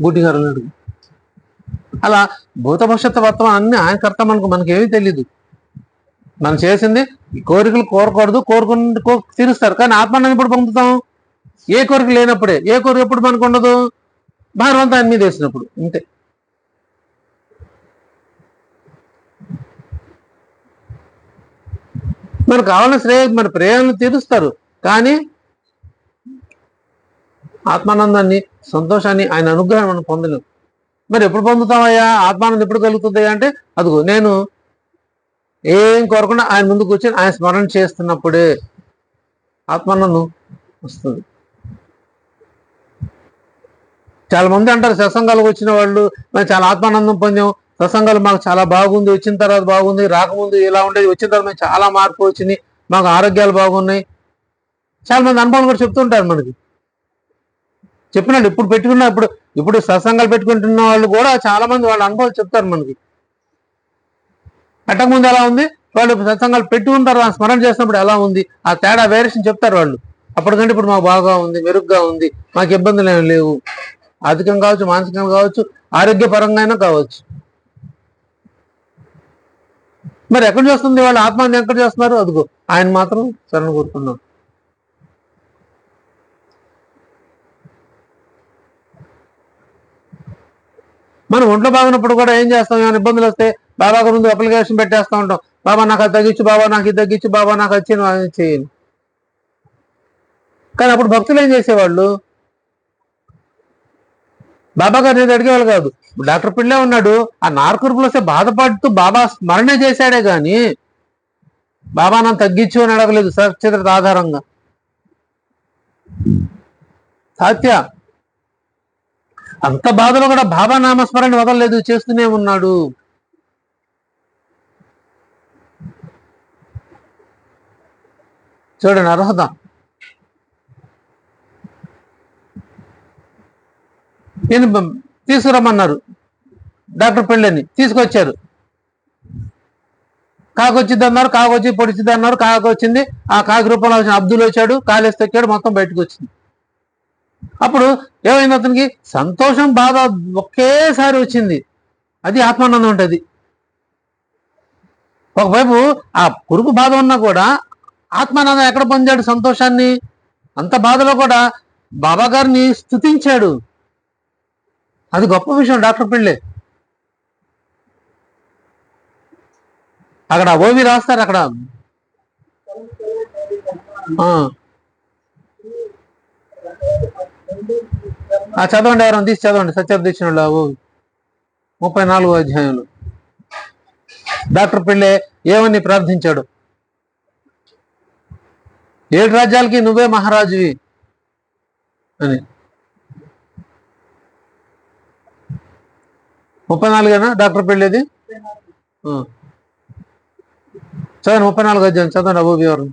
బుట్టి గారు అన్నాడు అలా భూత భవిష్యత్తు వర్తమానం అన్ని ఆయన కర్త. మనకేమీ తెలీదు. మనం చేసింది కోరికలు కోరకూడదు, కోరుకుంటూ తీరుస్తారు. కానీ ఆత్మాన్ని ఎప్పుడు పొందుతాం? ఏ కోరిక లేనప్పుడే. ఏ కోరిక ఎప్పుడు మనకు ఉండదు? భగవంతుడు ఆయన మీద వేసినప్పుడు. అంతే. మనకు కావాల్సిన మన ప్రేరణను తీరుస్తారు, కానీ ఆత్మానందాన్ని, సంతోషాన్ని, ఆయన అనుగ్రహాన్ని మనం పొందలేము. మరి ఎప్పుడు పొందుతామయ్యా ఆత్మానందం, ఎప్పుడు కలుగుతుంది అంటే అదిగో నేను ఏం కోరకుండా ఆయన ముందు కూర్చొని ఆయన స్మరణ చేస్తున్నప్పుడే ఆత్మానందం వస్తుంది. చాలా మంది అంటారు సత్సంగాలకు వచ్చిన వాళ్ళు మేము చాలా ఆత్మానందం పొందాం, సత్సంగాలు మాకు చాలా బాగుంది, వచ్చిన తర్వాత బాగుంది, రాకముందు ఇలా ఉండేది, వచ్చిన తర్వాత మేము చాలా మార్పు వచ్చింది, మాకు ఆరోగ్యాలు బాగున్నాయి. చాలా మంది అనుభవం కూడా చెప్తుంటారు మనకి. చెప్పినాడు ఇప్పుడు సత్సంగాలు పెట్టుకుంటున్న వాళ్ళు కూడా చాలా మంది వాళ్ళ అనుభవాలు చెప్తారు మనకి. పెట్టకముందు ఎలా ఉంది, వాళ్ళు సత్సంగాలు పెట్టుకుంటారు, స్మరణ చేసినప్పుడు ఎలా ఉంది, ఆ తేడా వేరియేషన్ చెప్తారు వాళ్ళు. అప్పటికంటే ఇప్పుడు మాకు బాగా ఉంది, మెరుగ్గా ఉంది, మాకు ఇబ్బందులు ఏమి లేవు, ఆర్థికంగా కావచ్చు, మానసికంగా కావచ్చు, ఆరోగ్యపరంగా అయినా కావచ్చు. మరి ఎక్కడ చేస్తుంది వాళ్ళు ఆత్మాన్ని, ఎక్కడ చేస్తున్నారు? అదిగో ఆయన మాత్రం శరణ కోరుకున్నారు. మనం ఒంట్లో బాగున్నప్పుడు కూడా ఏం చేస్తాం? ఏమైనా ఇబ్బందులు వస్తే బాబా ముందు అప్లికేషన్ పెట్టేస్తూ ఉంటాం, బాబా నాకు అది తగ్గించు, బాబా నాకు ఇది తగ్గించు, బాబా నాకు అది చేయను. కానీ అప్పుడు భక్తులు ఏం చేసేవాళ్ళు? బాబా గారు ఏది అడిగేవాళ్ళు కాదు. డాక్టర్ పిల్లే ఉన్నాడు, ఆ నార్కురుపులు వస్తే బాధపడుతూ బాబా స్మరణే చేశాడే కానీ బాబా నన్ను తగ్గించు అని అడగలేదు. సచిత్రత ఆధారంగా సత్య అంత బాధలో కూడా బాబా నామస్మరణ వదలలేదు, చేస్తూనే ఉన్నాడు. చూడండి అర్హత. నేను తీసుకురమ్మన్నారు డాక్టర్ పెళ్ళని, తీసుకొచ్చారు. కాకొచ్చిద్ది అన్నారు, కాకొచ్చి పొడిచిద్ది అన్నారు, కాకొచ్చింది. ఆ కాకి రూపంలో వచ్చిన అబ్దుల్ వచ్చాడు, కాలేసి తొక్కాడు, మొత్తం బయటకు వచ్చింది. అప్పుడు ఏమైంది, అతనికి సంతోషం బాధ ఒకేసారి వచ్చింది. అది ఆత్మానందం ఉంటుంది. ఒకవైపు ఆ కొడుకు బాధ ఉన్నా కూడా ఆత్మానందం ఎక్కడ పొందాడు సంతోషాన్ని? అంత బాధలో కూడా బాబా గారిని స్తుతించాడు. అది గొప్ప విషయం. డాక్టర్ పిళ్ళే అక్కడ ఓవి రాస్తారు. అక్కడ చదవండి, ఎవరైనా తీసి చదవండి. సత్యోపదేశంలో 34వ అధ్యాయంలో డాక్టర్ పిళ్ళే ఏమని ప్రార్థించాడు? 7 రాజ్యాలకి నువ్వే మహారాజువి అని. 34 డాక్టర్ పిళ్ళేది? చదవండి, 34 అధ్యాయం చదవండి. అబోబి ఎవరు?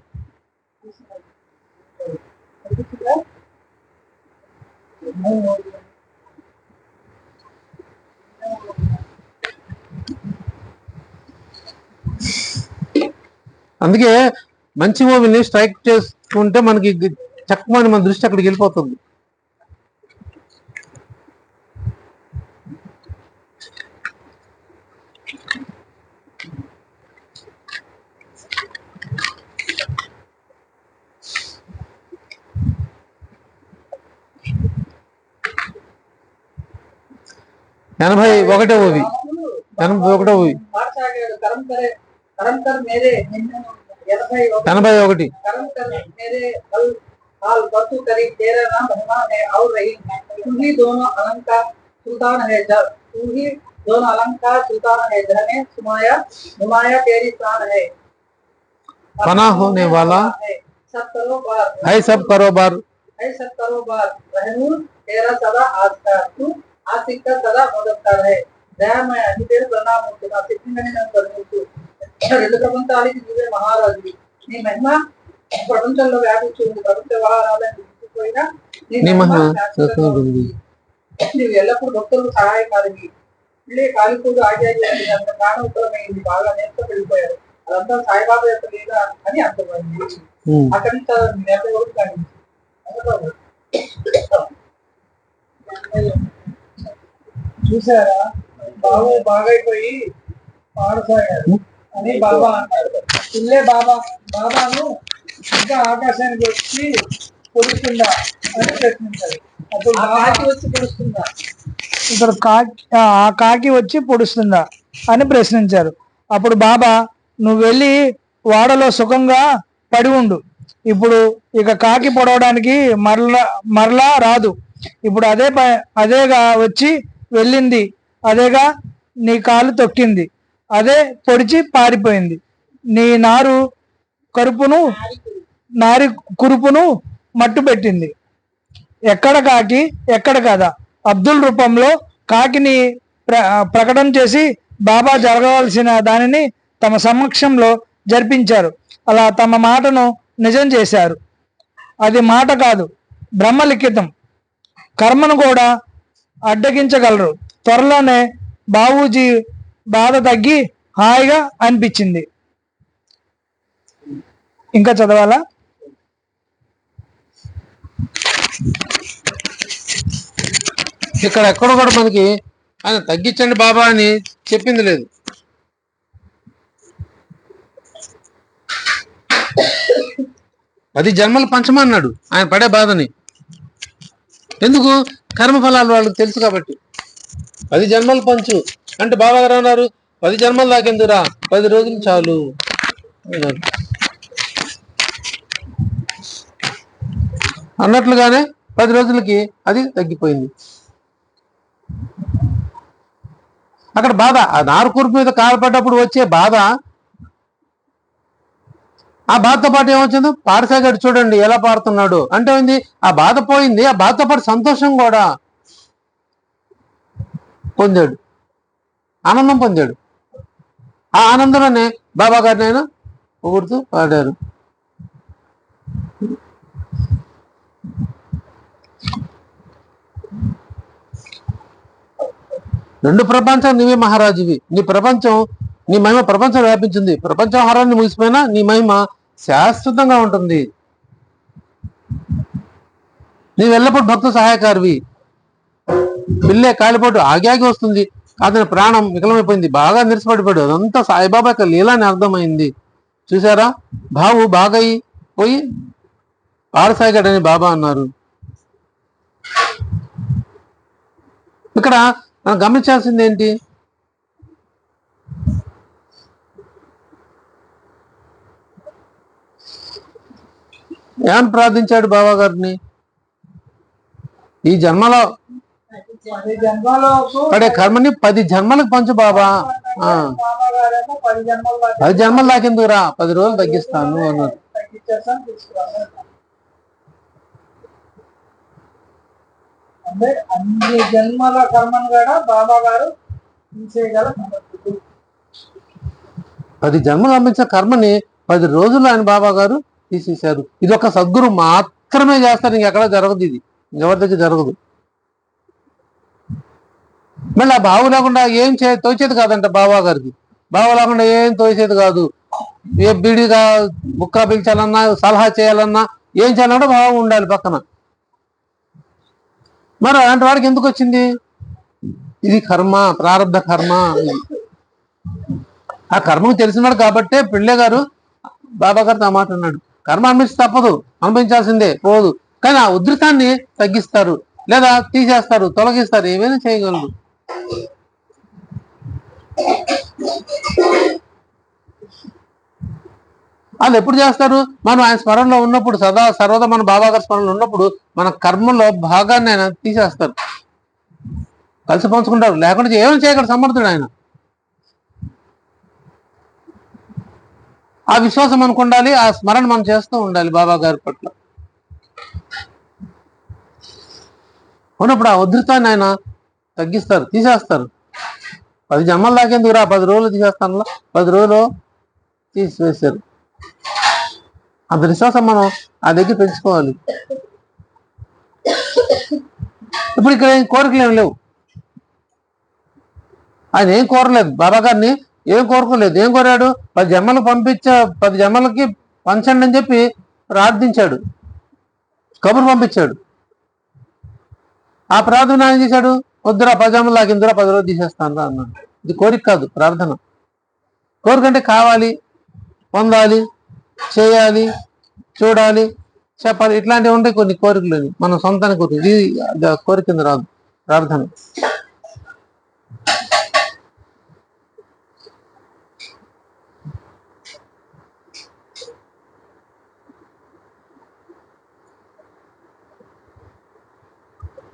అందుకే మంచి మూవీని స్ట్రైక్ చేసుకుంటే మనకి చక్కమని మన దృష్టి అక్కడికి వెళ్ళిపోతుంది. ఎనభై ఒకటో మూవీ. ఎనభై ఒకటి. पना होने वाला है सब कारोबार तेरा सदा आस्था तू आस्तिक सदा मददगार है दया में अतिदेर प्रणाम होता सिद्धिंगनि नन्नु करुणिंचु రెండు ప్రపంచాలకి నీవే మహారాజువి నీ మహిమ ప్రపంచంలో వ్యాపించి ఉంది ప్రపంచ వ్యవహారాలను విడిచిపోయినా నీ మహిమ శాశ్వతంగా నీవు ఎల్లప్పుడూ భక్తులకు సహాయకారివి ఇళ్ళే కాలిపోదు ఆచార్య అంత ప్రాణోత్తరమైంది బాగా నేర్చుకు వెళ్ళిపోయారు అదంతా సాయిబాబా యొక్క లేదా అని అర్థమైంది. అక్కడి నుంచి నేర్చుకు కూడా కానీ చూసారా బాబు బాగైపోయి పాడసాగారు అని బాబా అన్నాడు. పిల్లే బాబాను ఇంకా ఆకాశానికి వచ్చి పొడుస్తుందా అని ప్రశ్నించారు. అప్పుడు కాకి వచ్చి పొడుస్తుందా, ఇక్కడ కాకి వచ్చి పొడుస్తుందా అని ప్రశ్నించారు. అప్పుడు బాబా, నువ్వు వెళ్ళి వాడలో సుఖంగా పడి ఉండు. ఇప్పుడు ఇక కాకి పొడవడానికి మరలా రాదు. ఇప్పుడు అదేగా వచ్చి వెళ్ళింది, అదేగా నీ కాలు తొక్కింది, అదే పొడిచి పారిపోయింది. నీ నారి కురుపును మట్టు పెట్టింది. ఎక్కడ కాకి ఎక్కడ కదా. అబ్దుల్ రూపంలో కాకిని ప్రకటన చేసి బాబా జరగవలసిన దానిని తమ సమక్షంలో జరిపించారు. అలా తమ మాటను నిజం చేశారు. అది మాట కాదు, బ్రహ్మలిఖితం. కర్మను కూడా అడ్డగించగలరు. త్వరలోనే బాబూజీ బాధ తగ్గి హాయిగా అనిపించింది. ఇంకా చదవాలా? ఇక్కడ ఎక్కడ కూడా మనకి ఆయన తగ్గించండి బాబా అని చెప్పింది లేదు. పది జన్మలు పంచమన్నాడు ఆయన పడే బాధని. ఎందుకు? కర్మఫలాలు వాళ్ళకి తెలుసు కాబట్టి. 10 జన్మలు పంచు అంటే బాబా గారు అన్నారు, 10 జన్మలు దాకెందురా, 10 రోజులు చాలు అన్నట్లుగానే 10 రోజులకి అది తగ్గిపోయింది. అక్కడ బాధ, ఆ నారుకూర్పు మీద కాలపడ్డప్పుడు వచ్చే బాధ, ఆ బాధతో పాటు ఏమొచ్చిందో పాడసాగాడు చూడండి ఎలా పాడుతున్నాడు అంటే ఏంది, ఆ బాధ పోయింది. ఆ బాధతో పాటు సంతోషం కూడా పొందాడు, ఆనందం పొందాడు. ఆ ఆనందంలోనే బాబా గారిని ఆయన పొగుడుతూ పాడారు. రెండు ప్రపంచం నీవే మహారాజువి. నీ ప్రపంచం, నీ మహిమ ప్రపంచం వ్యాపించింది. ప్రపంచ వ్యవహారాన్ని ముగిసిపోయినా నీ మహిమ శాశ్వతంగా ఉంటుంది. నీవు ఎల్లప్పుడు భక్త సహాయకారివి. పిల్లే కాలిపోటు ఆగి ఆగి వస్తుంది, అతని ప్రాణం వికలమైపోయింది, బాగా నిరసపడిపోయాడు. అదంతా సాయిబాబా యొక్క లీలని అర్థమైంది. చూసారా, బావు బాగా పోయి పాడసాగాడని బాబా అన్నారు. ఇక్కడ మనం గమనించాల్సింది ఏంటి? ఏమని ప్రార్థించాడు బాబా గారిని? ఈ జన్మలో పడే కర్మని 10 జన్మలకు పంచు బాబా. 10 జన్మలు దాకెందుకు రా, 10 రోజులు తగ్గిస్తాను అన్నారు. అంటే అన్ని జన్మల కర్మను కూడా బాబా గారు తీసేయగల 10 జన్మలు పంపించిన కర్మని 10 రోజులు ఆయన బాబా గారు తీసేశారు. ఇది ఒక సద్గురు మాత్రమే చేస్తారు, ఇంకెక్కడ జరగదు, ఇది ఇంకెవరి దగ్గర జరగదు. మళ్ళీ ఆ బావు లేకుండా ఏం తోచేది కాదంట బాబా గారికి. బావ లేకుండా ఏం తోచేది కాదు. ఏ బీడిగా బుక్క పిలిచాలన్నా, సలహా చేయాలన్నా, ఏం చేయాలన్నా బావ ఉండాలి పక్కన. మరి అలాంటి వాడికి ఎందుకు వచ్చింది? ఇది కర్మ, ప్రారంభ కర్మ. ఆ కర్మకు తెలిసినాడు కాబట్టే పిళ్ళే గారు బాబా గారితో ఆ మాట అన్నాడు. కర్మ అనుభవించి తప్పదు, అనుభవించాల్సిందే, పోదు. కానీ ఆ ఉధృతాన్ని తగ్గిస్తారు, లేదా తీసేస్తారు, తొలగిస్తారు, ఏమైనా చేయగలరు. వాళ్ళు ఎప్పుడు చేస్తారు? మనం ఆయన స్మరణలో ఉన్నప్పుడు, సర్వదా మన బాబా గారి స్మరణలో ఉన్నప్పుడు మన కర్మలో భాగాన్ని ఆయన తీసేస్తారు, కలిసి పంచుకుంటారు. లేకుండా ఏమైనా చేయగలరు, సమర్థుడు ఆయన. ఆ విశ్వాసం మనకు ఉండాలి, ఆ స్మరణ మనం చేస్తూ ఉండాలి బాబా గారి పట్ల. ఉన్నప్పుడు ఆ ఉధృతాన్ని ఆయన తగ్గిస్తారు, తీసేస్తారు. 10 జన్మల దాకేందుకు రా, 10 రోజులు తీసేస్తాను, 10 రోజులు తీసివేశారు. అంత విశ్వాసం మనం ఆ దగ్గర పెంచుకోవాలి. ఇప్పుడు ఇక్కడ కోరికలు ఏమి లేవు. ఆయన ఏం కోరలేదు, బాబా గారిని ఏం కోరుకోలేదు. ఏం కోరాడు? 10 జన్మలు 10 జన్మలకి పంచండి అని చెప్పి ప్రార్థించాడు, కబురు పంపించాడు. ఆ ప్రార్థన ఏం చేశాడు? వద్దురా, 10 జన్మలు లాగిందిరా, 10 రోజులు తీసేస్తాను రా అన్నాడు. ఇది కోరిక కాదు, ప్రార్థన. కోరికంటే కావాలి, పొందాలి, చేయాలి, చూడాలి, చెప్పాలి, ఇట్లాంటివి ఉంటాయి కొన్ని కోరికలు. మన సొంతానికి కోరిక, ఇది కోరిక కింద రాదు, ప్రార్థన.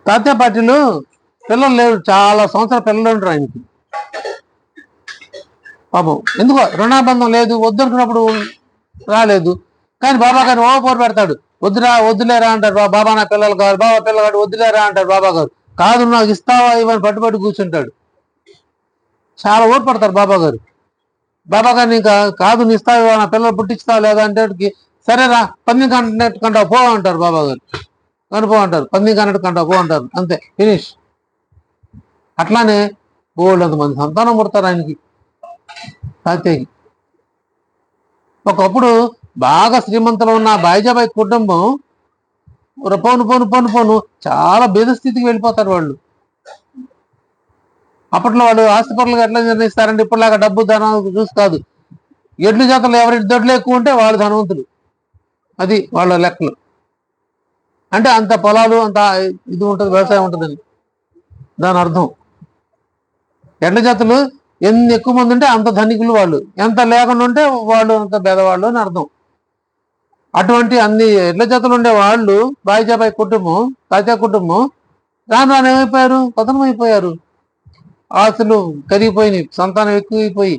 తాత్య పార్టీలు పిల్లలు లేరు, చాలా సంవత్సరాల పిల్లలు ఉంటారు ఆయనకి. పాపం ఎందుకో రుణాబంధం లేదు, వద్దనుకున్నప్పుడు రాలేదు. కానీ బాబా గారిని పోరు పెడతాడు, వద్దులేరా అంటారు. బాబా నా పిల్లలు కావాలి, బాబా పిల్లగాడు వద్దులేరా అంటారు బాబా గారు. కాదు నాకు ఇస్తావా ఇవని పట్టుబట్టి కూర్చుంటాడు. చాలా ఓటు పడతారు బాబా గారు. బాబా గారిని ఇంకా కాదు నీ ఇస్తావా, నా పిల్లలు పుట్టిస్తావా లేదా అంటే సరేరా, 10 కంటావు పో అంటారు బాబా గారు. కనుపో అంటారు, 10 కంటావు పో అంటారు, అంతే, ఫినిష్. అట్లానే బోల్డ్ మంది సంతానం పుడతారు ఆయనకి, తాత్యకి. ఒకప్పుడు బాగా శ్రీమంతులు ఉన్న బాయిజాబాయి కుటుంబం పోను చాలా బీద స్థితికి వెళ్ళిపోతారు వాళ్ళు. అప్పట్లో వాళ్ళు ఆస్తిపరులుగా ఎట్లా నిర్ణయిస్తారంటే ఇప్పటిలాగా డబ్బు ధనం చూసి కాదు. ఎడ్లు జాతలు ఎవరి దొడ్లు ఎక్కువ ఉంటే వాళ్ళు ధనవంతులు, అది వాళ్ళ లెక్కలు. అంటే అంత పొలాలు, అంత ఇది ఉంటుంది, వ్యవసాయం ఉంటుందని దాని అర్థం. ఎడ్ల జాతులు ఎన్ని ఎక్కువ మంది ఉంటే అంత ధనికులు వాళ్ళు, ఎంత లేకుండా ఉంటే వాళ్ళు అంత పేదవాళ్ళు అని అర్థం. అటువంటి అన్ని ఎడ్ల జాతులు ఉండే వాళ్ళు బాయిజాబాయి కుటుంబం, తాత్యా కుటుంబం రాను ఏమైపోయారు? పతనం అయిపోయారు. ఆస్తులు కరిగిపోయినాయి, సంతానం ఎక్కువైపోయి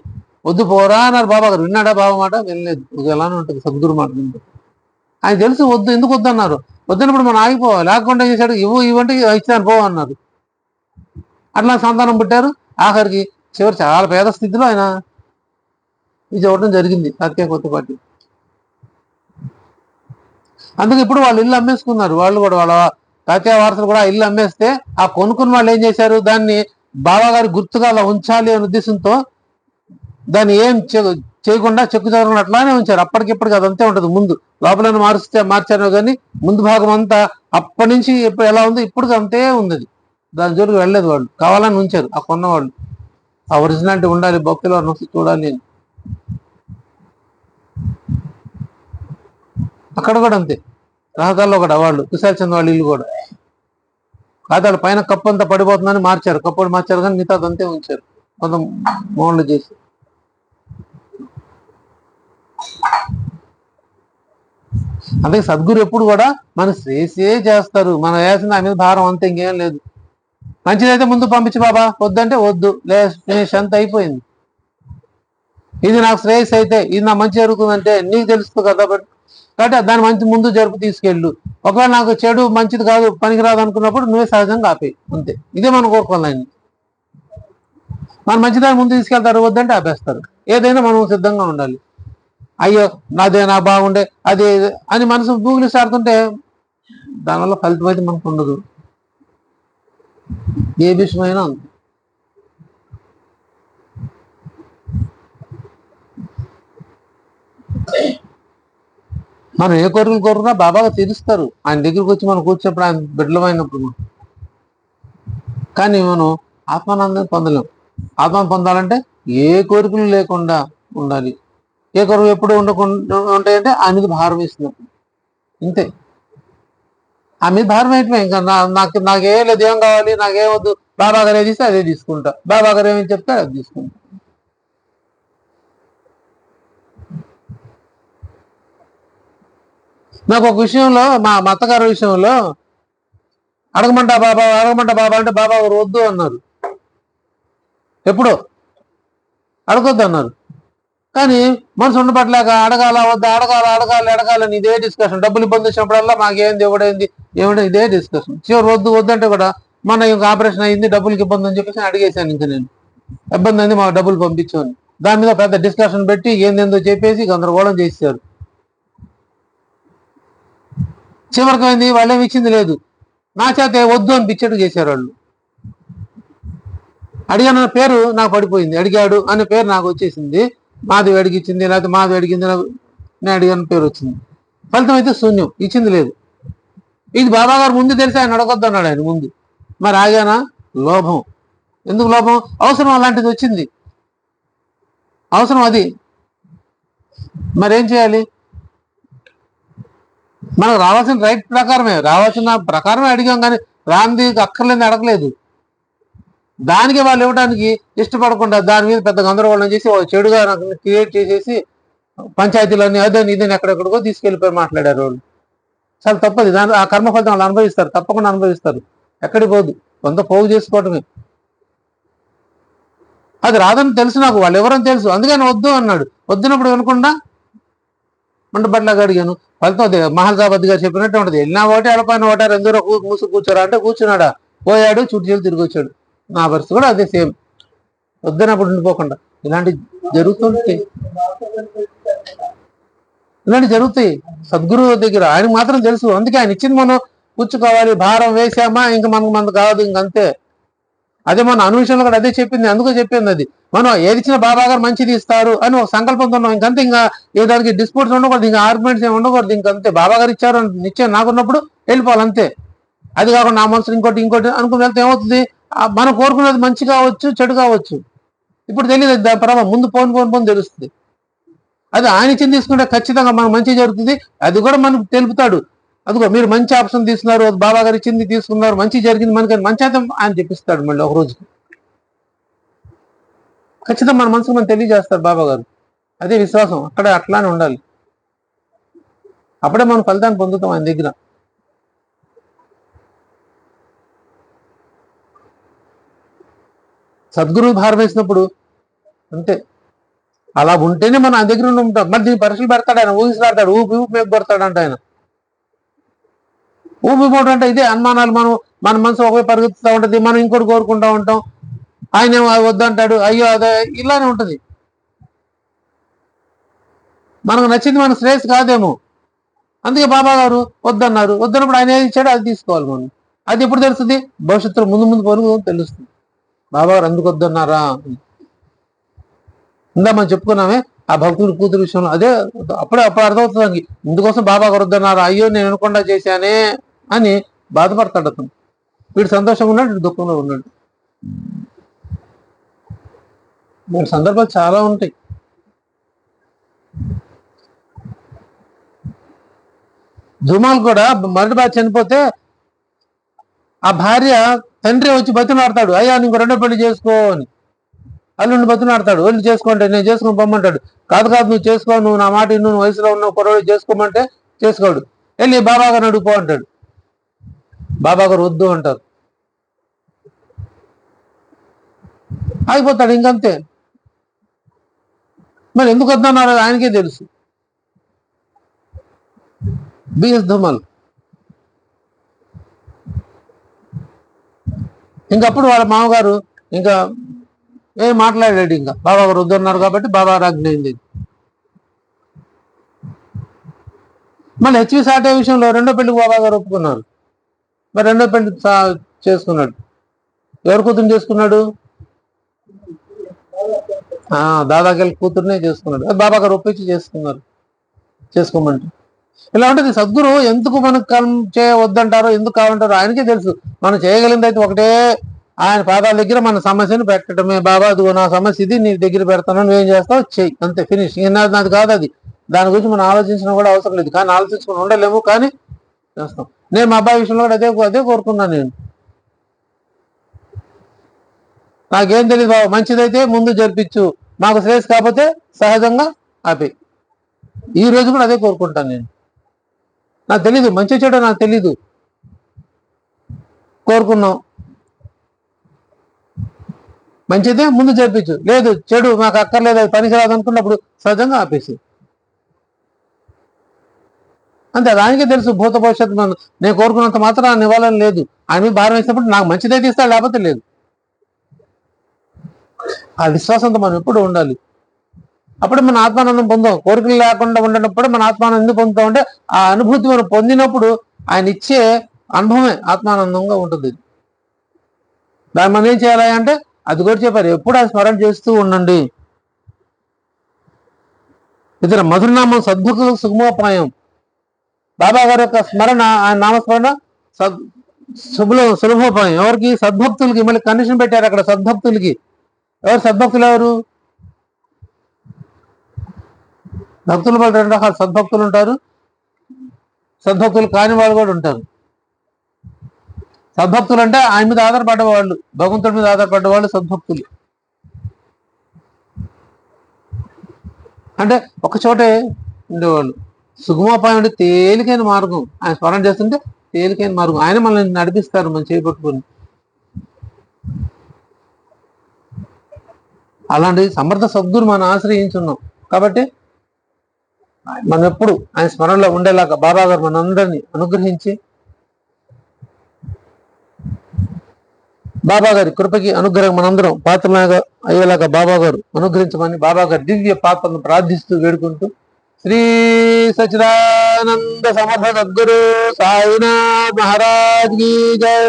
వద్దు పోరా అన్నారు బాబా గారు. విన్నాడా బాబా మాట? వినలేదు. ఎలానే ఉంటుంది సద్గురు మాట. ఆయన తెలుసు వద్దు, ఎందుకు వద్దు అన్నారు. వద్దున్నప్పుడు మనం ఆగిపోవాలి, లేకుండా చేశాడు ఇవ్వంటే ఇచ్చాను పో అన్నారు. అట్లా సంతానం పుట్టారు. ఆఖరికి చివరి చాలా పేద స్థితిలో ఆయన ఇది ఇవ్వడం జరిగింది తాత్యా కొత్తపాటి. అందుకే ఇప్పుడు వాళ్ళు ఇల్లు అమ్మేసుకున్నారు. వాళ్ళు కూడా వాళ్ళ తాత్యా వారసులు కూడా ఇల్లు అమ్మేస్తే ఆ కొనుక్కున్న వాళ్ళు ఏం చేశారు, దాన్ని బాబా గారి గుర్తుగా అలా ఉంచాలి అనే ఉద్దేశంతో దాన్ని ఏం చేయకుండా చెక్కు చెదరకుండా అట్లానే ఉంచారు. అప్పటికిప్పటికి అదంతే ఉంటుంది. ముందు లోపల మార్చారు కానీ ముందు భాగం అంతా అప్పటి నుంచి ఇప్పుడు ఎలా ఉందో ఇప్పుడు అంతే ఉంది. అది దాని జోలికి వెళ్ళలేదు. వాళ్ళు కావాలని ఉంచారు ఆ కొన్నవాళ్ళు. ఆ ఒరిజినాలిటీ ఉండాలి, భక్తులు నొక్కి చూడాలి. అక్కడ కూడా అంతే. రహదారిలో కూడా వాళ్ళు విశాల్చంద్ర వాళ్ళ ఇల్లు కూడా ఖాతాలు పైన కప్పు అంతా పడిపోతుందని మార్చారు. కప్పుడు మార్చారు కానీ మిగతా అంతే ఉంచారు. కొంత మోడల్ చేసి అందుకే సద్గురు ఎప్పుడు కూడా మన శ్రేయసే చేస్తారు. మనం వేసిన దాని మీద భారం అంతే, ఇంకేం లేదు. మంచిదైతే ముందు పంపించి బాబా, వద్దంటే వద్దు, ఫినిష్ అంత అయిపోయింది. ఇది నాకు శ్రేయస్ అయితే, ఇది నా మంచి జరుగుతుందంటే నీకు తెలుస్తుంది కదా. కాబట్టి దాని మంచి ముందు జరుపు తీసుకెళ్ళు. ఒకవేళ నాకు చెడు మంచిది కాదు, పనికిరాదు అనుకున్నప్పుడు నువ్వే సహజంగా ఆపేయి, అంతే. ఇదే మనం కోరుకోవాలని. మన మంచిదాన్ని ముందు తీసుకెళ్తారు, వద్దంటే ఆపేస్తారు. ఏదైనా మనం సిద్ధంగా ఉండాలి. అయ్యో నాదే నా బాగుండే అది అని మనసు గూగుల్ ఆడుతుంటే దానివల్ల ఫలితం అయితే మనకు ఉండదు. ఏ విషయమైనా అంతే. మనం ఏ కోరికలు కోరుకున్నా బాబాగా తీరుస్తారు. ఆయన దగ్గరికి వచ్చి మనం కూర్చున్నప్పుడు, ఆయన బిడ్డలమైనప్పుడు. కానీ మనం ఆత్మానందం పొందలేం. ఆత్మ పొందాలంటే ఏ కోరికలు లేకుండా ఉండాలి. ఏ కోరికలు ఎప్పుడు ఉండకుండా ఉంటాయంటే ఆ మీద భారం వేసినప్పుడు, ఇంతే. ఆ మీద భారం వేయటమే. ఇంకా నాకే లేదు, ఏం కావాలి, నాకేమొద్దు, బాబా గారు ఏది ఇస్తే అదే తీసుకుంటా, బాబా గారు ఏమని చెప్తే అది తీసుకుంటా. నాకు ఒక విషయంలో, మా అత్తగారి విషయంలో అడగమంటా బాబా అంటే బాబా గారు వద్దు అన్నారు. ఎప్పుడో అడగొద్దు అన్నారు. కానీ మనసు ఉండబట్టలేక అడగాల వద్దా, అడగాలని ఇదే డిస్కషన్. డబ్బులు ఇబ్బంది వచ్చినప్పుడల్లా మాకేంది, ఎవడైంది, ఏమిటో ఇదే డిస్కషన్. చివరి వద్దంటే కూడా మన ఇంకా ఆపరేషన్ అయింది, డబ్బులకి ఇబ్బంది అని చెప్పేసి అడిగేశాను. ఇంకా నేను ఇబ్బంది అయింది, మాకు డబ్బులు పంపించాను. దాని మీద పెద్ద డిస్కషన్ పెట్టి ఏందేందో చెప్పేసి గందరగోళం చేశారు. చివరికి అయింది, వాళ్ళేమి ఇచ్చింది లేదు. నా చేత వద్దు అని పిచ్చెట్టు చేశారు వాళ్ళు. అడిగాను పేరు నాకు పడిపోయింది, అడిగాడు అనే పేరు నాకు వచ్చేసింది. మాది అడిగిచ్చింది, లేకపోతే మాది అడిగింది, నేను అడిగాను పేరు వచ్చింది. ఫలితం అయితే శూన్యం, ఇచ్చింది లేదు. ఇది బాబా గారు ముందు తెలిసి ఆయన అడగొద్దు అన్నాడు. ఆయన ముందు మరి ఆగానా? లోభం. ఎందుకు లోభం? అవసరం అలాంటిది వచ్చింది, అవసరం అది. మరేం చేయాలి? మనకు రావాల్సిన రైట్ ప్రకారమే, రావాల్సిన ప్రకారమే అడిగాం. కానీ రాంది అక్కర్లేని అడగలేదు. దానికి వాళ్ళు ఇవ్వడానికి ఇష్టపడకుండా దాని మీద పెద్ద గందరగోళం చేసి చెడుగా క్రియేట్ చేసేసి పంచాయతీలన్నీ అదని ఇదని ఎక్కడెక్కడికో తీసుకెళ్ళిపోయి మాట్లాడారు వాళ్ళు. చాలా తప్పది. దాని ఆ కర్మ ఫలితం వాళ్ళు అనుభవిస్తారు, తప్పకుండా అనుభవిస్తారు. ఎక్కడికి పోదు, కొంత పోగు చేసుకోవటమే. అది రాదని తెలుసు నాకు, వాళ్ళు ఎవరని తెలుసు, అందుకని వద్దు అన్నాడు. వద్దునప్పుడు వినకుండా మండబట్లాగా అడిగాను. ఫలితం అదే మహల్సాబాద్ గారు చెప్పినట్టు ఉంటుంది. వెళ్ళినా ఒకటి, అడపైన ఒకటారు, ఎందరో మూసు కూర్చోరా అంటే కూర్చున్నాడా, పోయాడు, చుట్టూ తిరిగి వచ్చాడు. నా పరిస్థితి కూడా అదే సేమ్. వద్దనప్పుడు ఉండిపోకుండా ఇలాంటివి జరుగుతుంటాయి. సద్గురువు దగ్గర ఆయనకు మాత్రం తెలుసు. అందుకే ఆయన ఇచ్చింది మనం పుచ్చుకోవాలి. భారం వేసామా ఇంక మనకు కాదు, ఇంకంతే. అదే మన అనువిషయంలో కూడా అదే చెప్పింది. అందుకో చెప్పింది అది. మనం ఏది ఇచ్చినా బాబా గారు మంచిది ఇస్తారు అని ఒక సంకల్పంతో ఉన్నాం. ఇంకంతే. ఇంకా ఏ దానికి డిస్ప్యూట్స్ ఉండకూడదు, ఇంకా ఆర్గ్యుమెంట్స్ ఏమి ఉండకూడదు. ఇంకంతే. బాబా గారు ఇచ్చారు, నిశ్చయం నాకున్నప్పుడు వెళ్ళిపోవాలి, అంతే. అది కాకుండా నా మనసులో ఇంకోటి అనుకుని వెళ్తే ఏమవుతుంది? మనం కోరుకునేది మంచి కావచ్చు, చెడు కావచ్చు. ఇప్పుడు తెలియదు దాని ప్రభావం. ముందు పోను తెలుస్తుంది. అది ఆయన ఇచ్చింది తీసుకుంటే ఖచ్చితంగా మనకు మంచి జరుగుతుంది. అది కూడా మనకు తెలుపుతాడు. అదిగో మీరు మంచి ఆప్షన్ తీసుకున్నారు, బాబా గారు ఇచ్చింది తీసుకున్నారు, మంచి జరిగింది మనకి, మంచి అయితే ఆయన చెప్పిస్తాడు. మళ్ళీ ఒక రోజుకి ఖచ్చితంగా మన మనసుకు మనం తెలియజేస్తారు బాబా గారు. అదే విశ్వాసం. అక్కడే అట్లానే ఉండాలి. అప్పుడే మనం ఫలితాన్ని పొందుతాం ఆయన దగ్గర. సద్గురువు భారం వేసినప్పుడు అంతే. అలా ఉంటేనే మనం ఆయన దగ్గర ఉంటాం. మరి దీన్ని పరీక్షలు పెడతాడు ఆయన, ఊగిసిలాడతాడు, ఊపి మీద కొడతాడంట ఆయన. ఊపిపోవడం అంటే ఇదే అనుమానాలు. మన మనసు ఒకవైపు పరిగెత్తుతూ ఉంటుంది, మనం ఇంకోటి కోరుకుంటూ ఉంటాం. ఆయన ఏమో వద్దంటాడు, అయ్యో అదే, ఇలానే ఉంటుంది. మనకు నచ్చింది మన శ్రేయస్ కాదేమో, అందుకే బాబా గారు వద్దన్నారు. వద్దన్నప్పుడు ఆయన ఏది ఇచ్చాడో అది తీసుకోవాలి మనం. అది ఎప్పుడు తెలుస్తుంది? భవిష్యత్తులో ముందు పోను తెలుస్తుంది. బాబా గారు అందుకు వద్దన్నారా. ఇందా మనం చెప్పుకున్నామే ఆ భక్తుడి కూతురు విషయంలో అదే. అప్పుడు అర్థమవుతుంది ఇందుకోసం బాబా గారు వద్దన్నారు, అయ్యో నేను వినకుండా చేశానే అని బాధపడతాడు అతను. వీడు సంతోషంగా ఉన్నాడు, వీడు దుఃఖంలో ఉన్నాడు. మన సందర్భాలు చాలా ఉంటాయి. ధూమాలు కూడా మొదటి భార్య చనిపోతే ఆ భార్య తండ్రి వచ్చి బతిలాడతాడు, అయ్యా నీకు రెండో పెళ్లి చేసుకో అని. అల్లుండి బతిలాడతాడు, వెళ్ళి చేసుకోండి, నేను చేసుకుని పొమ్మంటాడు. కాదు కాదు నువ్వు చేసుకో, నువ్వు నా మాట నువ్వు వయసులో ఉన్నావు, కుర్రోడు చేసుకోమంటే చేసుకోడు. వెళ్ళి బాబా గారు అడుగుపో అంటాడు. బాబా గారు వద్దు అంటారు, ఆగిపోతాడు ఇంకంతే. మరి ఎందుకు వద్దన్నారు ఆయనకే తెలుసు. బిఎస్ ధుమల్ ఇంకప్పుడు వాళ్ళ మామగారు ఇంకా ఏం మాట్లాడాడు, ఇంకా బాబా గారు వద్దన్నారు కాబట్టి బాబా రాజ్ఞ అయింది. మళ్ళీ హెచ్వి సాటే విషయంలో రెండో పెళ్లికి బాబా గారు ఒప్పుకున్నారు. మరి రెండో పెళ్లి చేసుకున్నాడు. ఎవరి కూతురు చేసుకున్నాడు? దాదాకెళ్ళి కూతురునే చేసుకున్నాడు. బాబా గారు ఒప్పించి చేసుకున్నారు, చేసుకోమంటే. ఇలా ఉంటుంది. సద్గురు ఎందుకు మనకు చేయవద్దంటారో, ఎందుకు కావాలంటారో ఆయనకే తెలుసు. మనం చేయగలిగింది అయితే ఒకటే, ఆయన పాదాల దగ్గర మన సమస్యను పెట్టడమే. బాబా అదిగో నా సమస్య ఇది, నీ దగ్గర పెడతాను, నువ్వేం చేస్తావు చెయ్యి, అంతే, ఫినిష్. నాది కాదు అది. దాని గురించి మనం ఆలోచించడం కూడా అవసరం లేదు. కానీ ఆలోచించుకుని ఉండలేము, కానీ చేస్తాం. నేను మా అబ్బాయి విషయంలో కూడా అదే కోరుకున్నాను. నేను నాకేం తెలియదు బాబు, మంచిదైతే ముందు జరిపించు, మాకు శ్రేయస్ కాకపోతే సహజంగా ఆపే. ఈ రోజు కూడా అదే కోరుకుంటాను నేను. నాకు తెలీదు మంచి చెడు, నాకు తెలీదు. కోరుకున్నాం, మంచిదే ముందు జరిపించు, లేదు చెడు మాకు అక్కర్లేదు, అది పనికిరాదు అనుకున్నప్పుడు సహజంగా ఆపేసి, అంతే. దానికే తెలుసు భూత భవిష్యత్తు. నేను కోరుకున్నంత మాత్రం ఆయన ఇవ్వాలని లేదు. ఆయన భారం వేసినప్పుడు నాకు మంచిదైతే ఇస్తాడు, లేకపోతే లేదు. ఆ విశ్వాసంతో మనం ఎప్పుడు ఉండాలి. అప్పుడే మన ఆత్మానందం పొందాం. కోరికలు లేకుండా ఉండనప్పుడు మన ఆత్మానందం ఎందుకు పొందుతాం అంటే, ఆ అనుభూతి మనం పొందినప్పుడు ఆయన ఇచ్చే అనుభవమే ఆత్మానందంగా ఉంటుంది. దాన్ని మనం ఏం చేయాలి అంటే, అది కూడా చెప్పారు, ఎప్పుడు ఆ స్మరణ చేస్తూ ఉండండి. ఇతర మధురనామం సద్భక్తులకు సుగమోపాయం. బాబా గారి యొక్క స్మరణ, ఆయన నామస్మరణ సులభోపాయం. ఎవరికి? సద్భక్తులకి. మళ్ళీ కండిషన్ పెట్టారు అక్కడ, సద్భక్తులకి. ఎవరు సద్భక్తులు? ఎవరు? భక్తులు వాళ్ళు రెండు రకాల సద్భక్తులు ఉంటారు, సద్భక్తులు కాని వాళ్ళు కూడా ఉంటారు. సద్భక్తులు అంటే ఆయన మీద ఆధారపడ్డవాళ్ళు, భగవంతుడి మీద ఆధారపడ్డవాళ్ళు సద్భక్తులు. అంటే ఒక చోటే ఉండేవాళ్ళు. సుగమోపాయం అంటే తేలికైన మార్గం. ఆయన స్మరణ చేస్తుంటే తేలికైన మార్గం. ఆయన మనల్ని నడిపిస్తారు, మనం చేపట్టుకుని. అలాంటి సమర్థ సద్గురు మనం ఆశ్రయించున్నాం కాబట్టి మనం ఎప్పుడు ఆయన స్మరణలో ఉండేలాగా బాబా గారు మనందరినీ అనుగ్రహించి, బాబా గారి కృపకి అనుగ్రహం మనందరం పాత్రలాగా అయ్యేలాగా బాబా గారు అనుగ్రహించమని బాబా గారి దివ్య పాత్రను ప్రార్థిస్తూ వేడుకుంటూ, శ్రీ సచ్చిదానంద సమర్థ సద్గురు సాయినాథ్ మహారాజ్ కీ జై.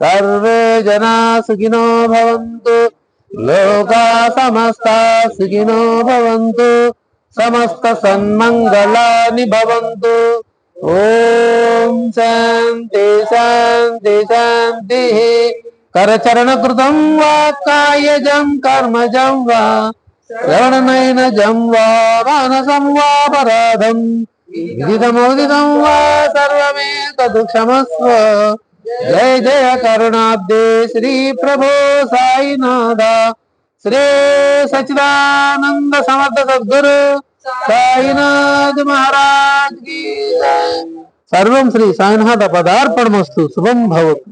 సర్వే జనా సుఖినో భవంతు, లోకా సమస్తా సుఖినో భవంతు, సమస్త సన్మంగళాని భవంతు. ఓం శాంతి శాంతి శాంతి. కరచరణ కృతం వా కాయజం కర్మజం వా శ్రవణనయనజం వా మానసం వా పరాధం విదితమోదితం వా సర్వమే తదు క్షమస్వ. జయ జయ కరుణాబ్దే శ్రీ ప్రభో సాయినాథ. శ్రీ సచ్చిదానంద సమర్థ సద్గురు సాయినాథ్ మహారాజ్ కీ జై. సర్వం శ్రీ సాయినాథ పదార్పణమస్తు. శుభం భవతు.